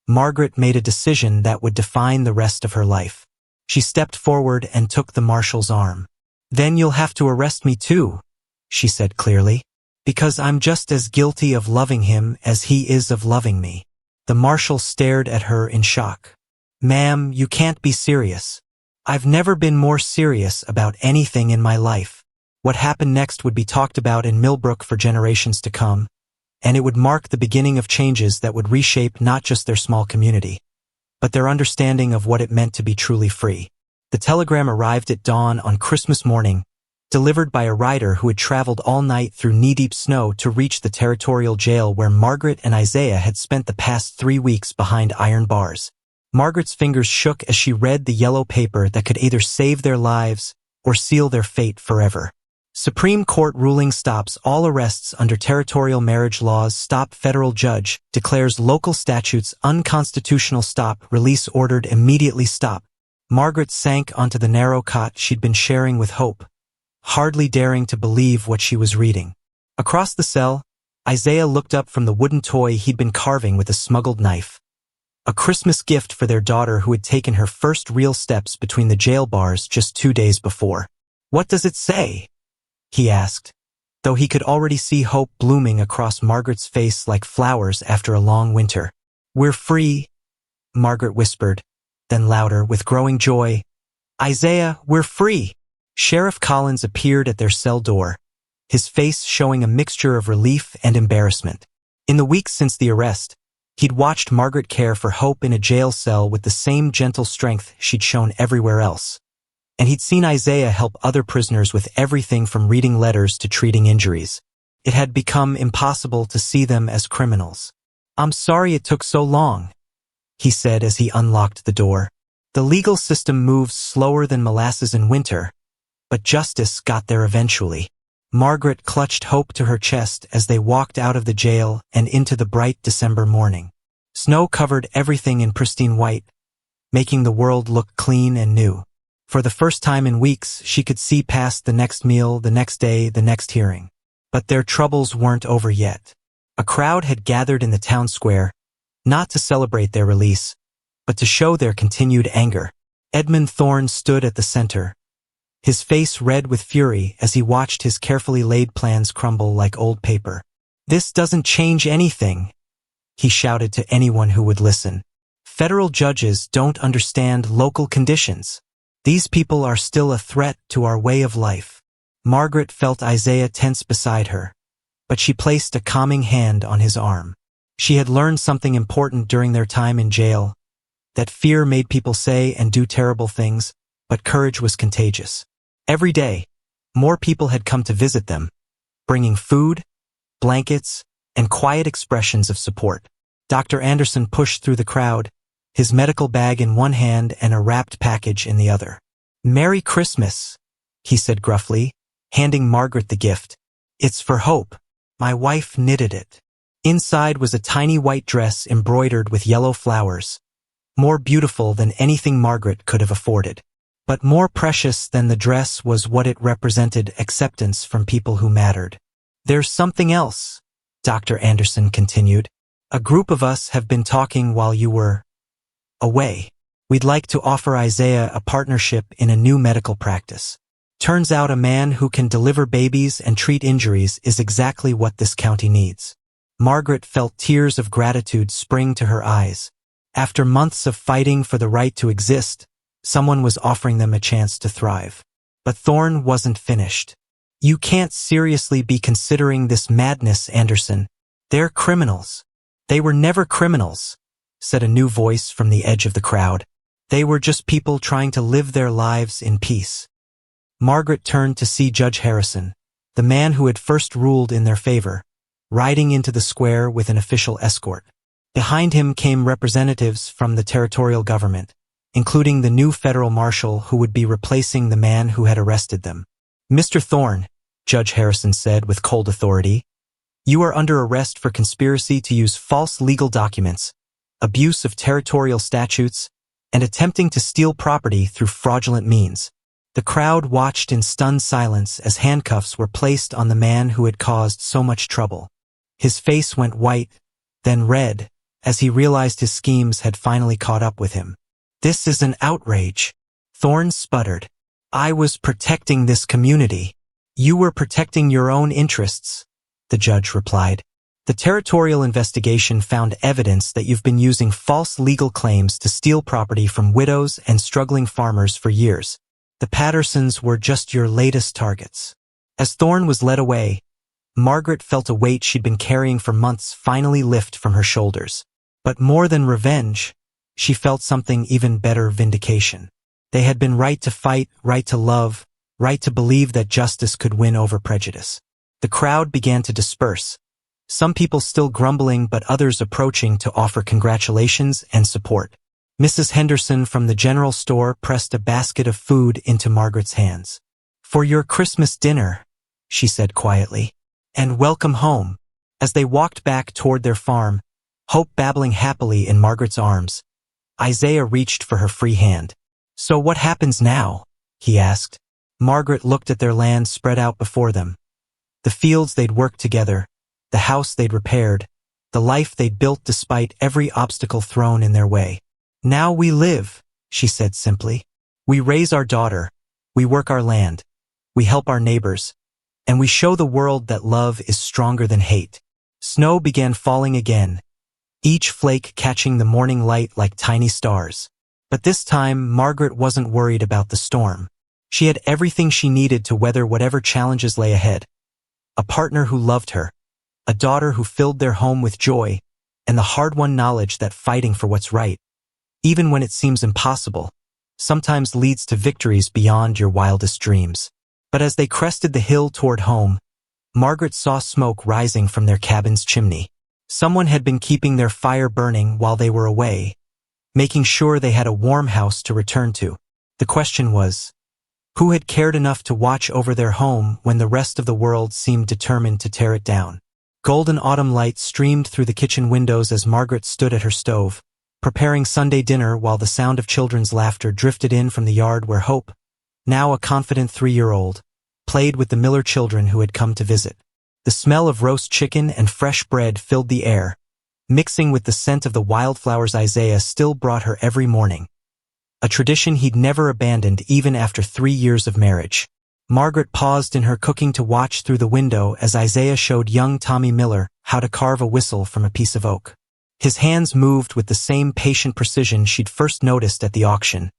Margaret made a decision that would define the rest of her life. She stepped forward and took the marshal's arm. Then you'll have to arrest me too, she said clearly, because I'm just as guilty of loving him as he is of loving me. The marshal stared at her in shock. Ma'am, you can't be serious. I've never been more serious about anything in my life. What happened next would be talked about in Millbrook for generations to come, and it would mark the beginning of changes that would reshape not just their small community, but their understanding of what it meant to be truly free. The telegram arrived at dawn on Christmas morning, delivered by a rider who had traveled all night through knee-deep snow to reach the territorial jail where Margaret and Isaiah had spent the past 3 weeks behind iron bars. Margaret's fingers shook as she read the yellow paper that could either save their lives or seal their fate forever. Supreme Court ruling stops all arrests under territorial marriage laws. Stop. Federal judge declares local statutes unconstitutional. Stop. Release ordered immediately. Stop. Margaret sank onto the narrow cot she'd been sharing with Hope, hardly daring to believe what she was reading. Across the cell, Isaiah looked up from the wooden toy he'd been carving with a smuggled knife. A Christmas gift for their daughter who had taken her first real steps between the jail bars just 2 days before. What does it say? He asked, though he could already see hope blooming across Margaret's face like flowers after a long winter. We're free, Margaret whispered, then louder with growing joy. Isaiah, we're free. Sheriff Collins appeared at their cell door, his face showing a mixture of relief and embarrassment. In the weeks since the arrest, he'd watched Margaret care for Hope in a jail cell with the same gentle strength she'd shown everywhere else. And he'd seen Isaiah help other prisoners with everything from reading letters to treating injuries. It had become impossible to see them as criminals. I'm sorry it took so long, he said as he unlocked the door. The legal system moves slower than molasses in winter, but justice got there eventually. Margaret clutched Hope to her chest as they walked out of the jail and into the bright December morning. Snow covered everything in pristine white, making the world look clean and new. For the first time in weeks, she could see past the next meal, the next day, the next hearing. But their troubles weren't over yet. A crowd had gathered in the town square, not to celebrate their release, but to show their continued anger. Edmund Thorne stood at the center, his face red with fury as he watched his carefully laid plans crumble like old paper. This doesn't change anything, he shouted to anyone who would listen. Federal judges don't understand local conditions. These people are still a threat to our way of life. Margaret felt Isaiah tense beside her, but she placed a calming hand on his arm. She had learned something important during their time in jail, that fear made people say and do terrible things, but courage was contagious. Every day, more people had come to visit them, bringing food, blankets, and quiet expressions of support. Dr. Anderson pushed through the crowd, his medical bag in one hand and a wrapped package in the other. Merry Christmas, he said gruffly, handing Margaret the gift. It's for Hope. My wife knitted it. Inside was a tiny white dress embroidered with yellow flowers, more beautiful than anything Margaret could have afforded. But more precious than the dress was what it represented: acceptance from people who mattered. There's something else, Dr. Anderson continued. A group of us have been talking while you were away. We'd like to offer Isaiah a partnership in a new medical practice. Turns out a man who can deliver babies and treat injuries is exactly what this county needs. Margaret felt tears of gratitude spring to her eyes. After months of fighting for the right to exist, someone was offering them a chance to thrive. But Thorne wasn't finished. "You can't seriously be considering this madness, Anderson. They're criminals." "They were never criminals," said a new voice from the edge of the crowd. "They were just people trying to live their lives in peace." Margaret turned to see Judge Harrison, the man who had first ruled in their favor, riding into the square with an official escort. Behind him came representatives from the territorial government, including the new federal marshal who would be replacing the man who had arrested them. "Mr. Thorne," Judge Harrison said with cold authority, "you are under arrest for conspiracy to use false legal documents, abuse of territorial statutes, and attempting to steal property through fraudulent means." The crowd watched in stunned silence as handcuffs were placed on the man who had caused so much trouble. His face went white, then red, as he realized his schemes had finally caught up with him. "This is an outrage," Thorne sputtered. "I was protecting this community." "You were protecting your own interests," the judge replied. "The territorial investigation found evidence that you've been using false legal claims to steal property from widows and struggling farmers for years. The Pattersons were just your latest targets." As Thorne was led away, Margaret felt a weight she'd been carrying for months finally lift from her shoulders. But more than revenge, she felt something even better: vindication. They had been right to fight, right to love, right to believe that justice could win over prejudice. The crowd began to disperse, some people still grumbling but others approaching to offer congratulations and support. Mrs. Henderson from the general store pressed a basket of food into Margaret's hands. "For your Christmas dinner," she said quietly, "and welcome home." As they walked back toward their farm, Hope babbling happily in Margaret's arms, Isaiah reached for her free hand. "So what happens now?" he asked. Margaret looked at their land spread out before them. The fields they'd worked together, the house they'd repaired, the life they'd built despite every obstacle thrown in their way. "Now we live," she said simply. "We raise our daughter, we work our land, we help our neighbors, and we show the world that love is stronger than hate." Snow began falling again, each flake catching the morning light like tiny stars. But this time, Margaret wasn't worried about the storm. She had everything she needed to weather whatever challenges lay ahead. A partner who loved her, a daughter who filled their home with joy, and the hard-won knowledge that fighting for what's right, even when it seems impossible, sometimes leads to victories beyond your wildest dreams. But as they crested the hill toward home, Margaret saw smoke rising from their cabin's chimney. Someone had been keeping their fire burning while they were away, making sure they had a warm house to return to. The question was, who had cared enough to watch over their home when the rest of the world seemed determined to tear it down? Golden autumn light streamed through the kitchen windows as Margaret stood at her stove, preparing Sunday dinner while the sound of children's laughter drifted in from the yard where Hope, now a confident 3-year-old, played with the Miller children who had come to visit. The smell of roast chicken and fresh bread filled the air, mixing with the scent of the wildflowers Isaiah still brought her every morning, a tradition he'd never abandoned even after 3 years of marriage. Margaret paused in her cooking to watch through the window as Isaiah showed young Tommy Miller how to carve a whistle from a piece of oak. His hands moved with the same patient precision she'd first noticed at the auction,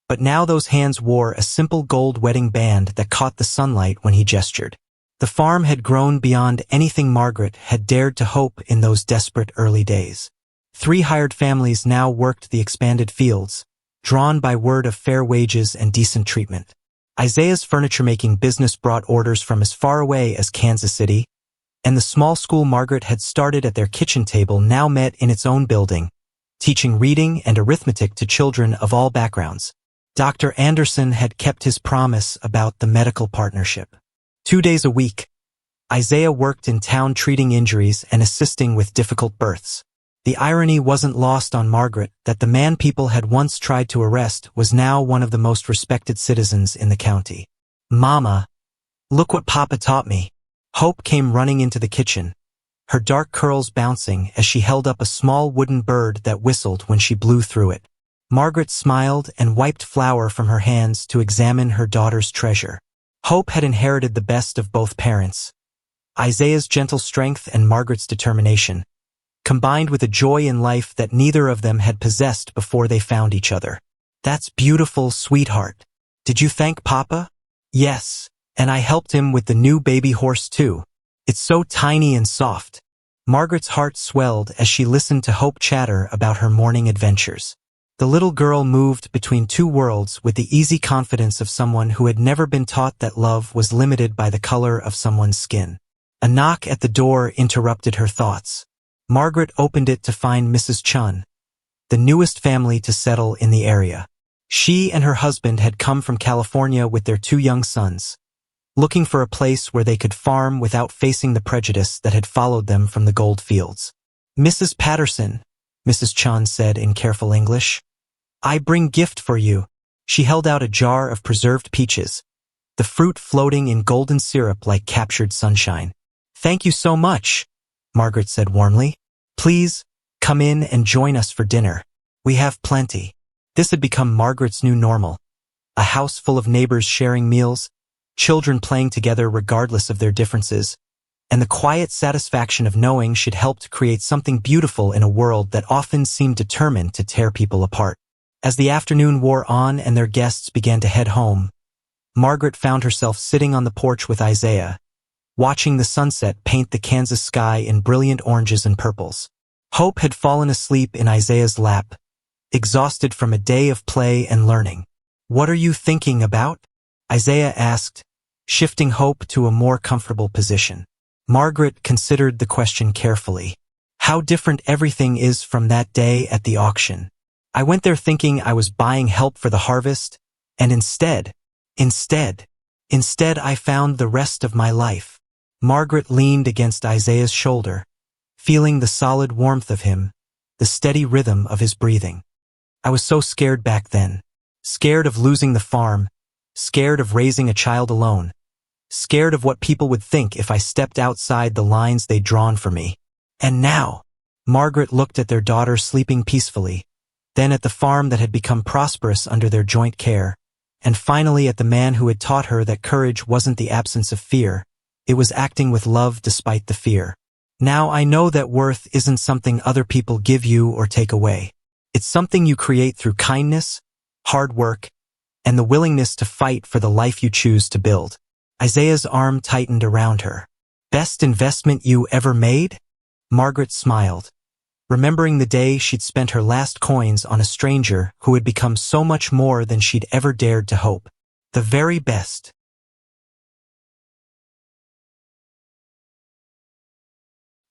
but now those hands wore a simple gold wedding band that caught the sunlight when he gestured. The farm had grown beyond anything Margaret had dared to hope in those desperate early days. 3 hired families now worked the expanded fields, drawn by word of fair wages and decent treatment. Isaiah's furniture-making business brought orders from as far away as Kansas City, and the small school Margaret had started at their kitchen table now met in its own building, teaching reading and arithmetic to children of all backgrounds. Dr. Anderson had kept his promise about the medical partnership. 2 days a week, Isaiah worked in town treating injuries and assisting with difficult births. The irony wasn't lost on Margaret that the man people had once tried to arrest was now one of the most respected citizens in the county. "Mama, look what Papa taught me." Hope came running into the kitchen, her dark curls bouncing as she held up a small wooden bird that whistled when she blew through it. Margaret smiled and wiped flour from her hands to examine her daughter's treasure. Hope had inherited the best of both parents, Isaiah's gentle strength and Margaret's determination, combined with a joy in life that neither of them had possessed before they found each other. "That's beautiful, sweetheart. Did you thank Papa?" "Yes, And I helped him with the new baby horse too. It's so tiny and soft. Margaret's heart swelled as she listened to Hope chatter about her morning adventures. The little girl moved between two worlds with the easy confidence of someone who had never been taught that love was limited by the color of someone's skin. A knock at the door interrupted her thoughts. Margaret opened it to find Mrs. Chun, the newest family to settle in the area. She and her husband had come from California with their two young sons, looking for a place where they could farm without facing the prejudice that had followed them from the gold fields. "Mrs. Patterson," Mrs. Chun said in careful English, "I bring gift for you." She held out a jar of preserved peaches, the fruit floating in golden syrup like captured sunshine. "Thank you so much," Margaret said warmly. "Please, come in and join us for dinner. We have plenty." This had become Margaret's new normal. A house full of neighbors sharing meals, children playing together regardless of their differences, and the quiet satisfaction of knowing she'd helped create something beautiful in a world that often seemed determined to tear people apart. As the afternoon wore on and their guests began to head home, Margaret found herself sitting on the porch with Isaiah, watching the sunset paint the Kansas sky in brilliant oranges and purples. Hope had fallen asleep in Isaiah's lap, exhausted from a day of play and learning. "What are you thinking about?" Isaiah asked, shifting Hope to a more comfortable position. Margaret considered the question carefully. How different everything is from that day at the auction. I went there thinking I was buying help for the harvest, and instead I found the rest of my life. Margaret leaned against Isaiah's shoulder, feeling the solid warmth of him, the steady rhythm of his breathing. I was so scared back then. Scared of losing the farm, scared of raising a child alone, scared of what people would think if I stepped outside the lines they'd drawn for me. And now, Margaret looked at their daughter sleeping peacefully, then at the farm that had become prosperous under their joint care, and finally at the man who had taught her that courage wasn't the absence of fear, it was acting with love despite the fear. Now I know that worth isn't something other people give you or take away. It's something you create through kindness, hard work, and the willingness to fight for the life you choose to build. Isaiah's arm tightened around her. "Best investment you ever made?" Margaret smiled, remembering the day she'd spent her last coins on a stranger who had become so much more than she'd ever dared to hope. "The very best."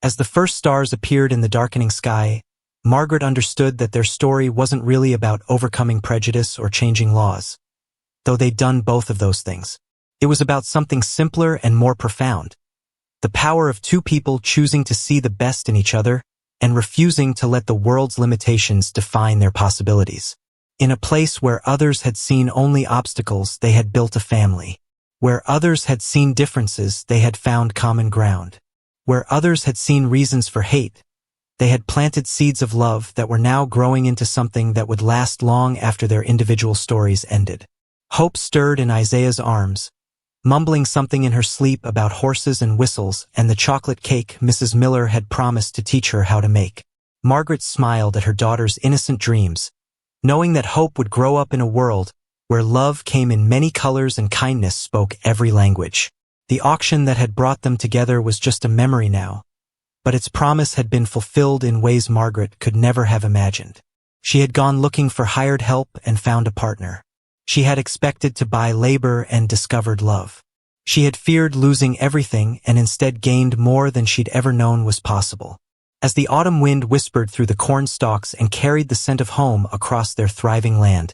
As the first stars appeared in the darkening sky, Margaret understood that their story wasn't really about overcoming prejudice or changing laws, though they'd done both of those things. It was about something simpler and more profound. The power of two people choosing to see the best in each other and refusing to let the world's limitations define their possibilities. In a place where others had seen only obstacles, they had built a family. Where others had seen differences, they had found common ground. Where others had seen reasons for hate, they had planted seeds of love that were now growing into something that would last long after their individual stories ended. Hope stirred in Isaiah's arms, mumbling something in her sleep about horses and whistles and the chocolate cake Mrs. Miller had promised to teach her how to make. Margaret smiled at her daughter's innocent dreams, knowing that Hope would grow up in a world where love came in many colors and kindness spoke every language. The auction that had brought them together was just a memory now, but its promise had been fulfilled in ways Margaret could never have imagined. She had gone looking for hired help and found a partner. She had expected to buy labor and discovered love. She had feared losing everything and instead gained more than she'd ever known was possible. As the autumn wind whispered through the corn stalks and carried the scent of home across their thriving land,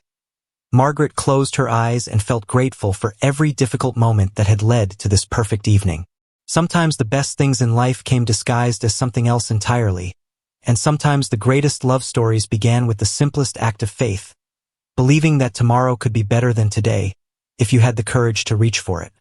Margaret closed her eyes and felt grateful for every difficult moment that had led to this perfect evening. Sometimes the best things in life came disguised as something else entirely, and sometimes the greatest love stories began with the simplest act of faith, believing that tomorrow could be better than today, if you had the courage to reach for it.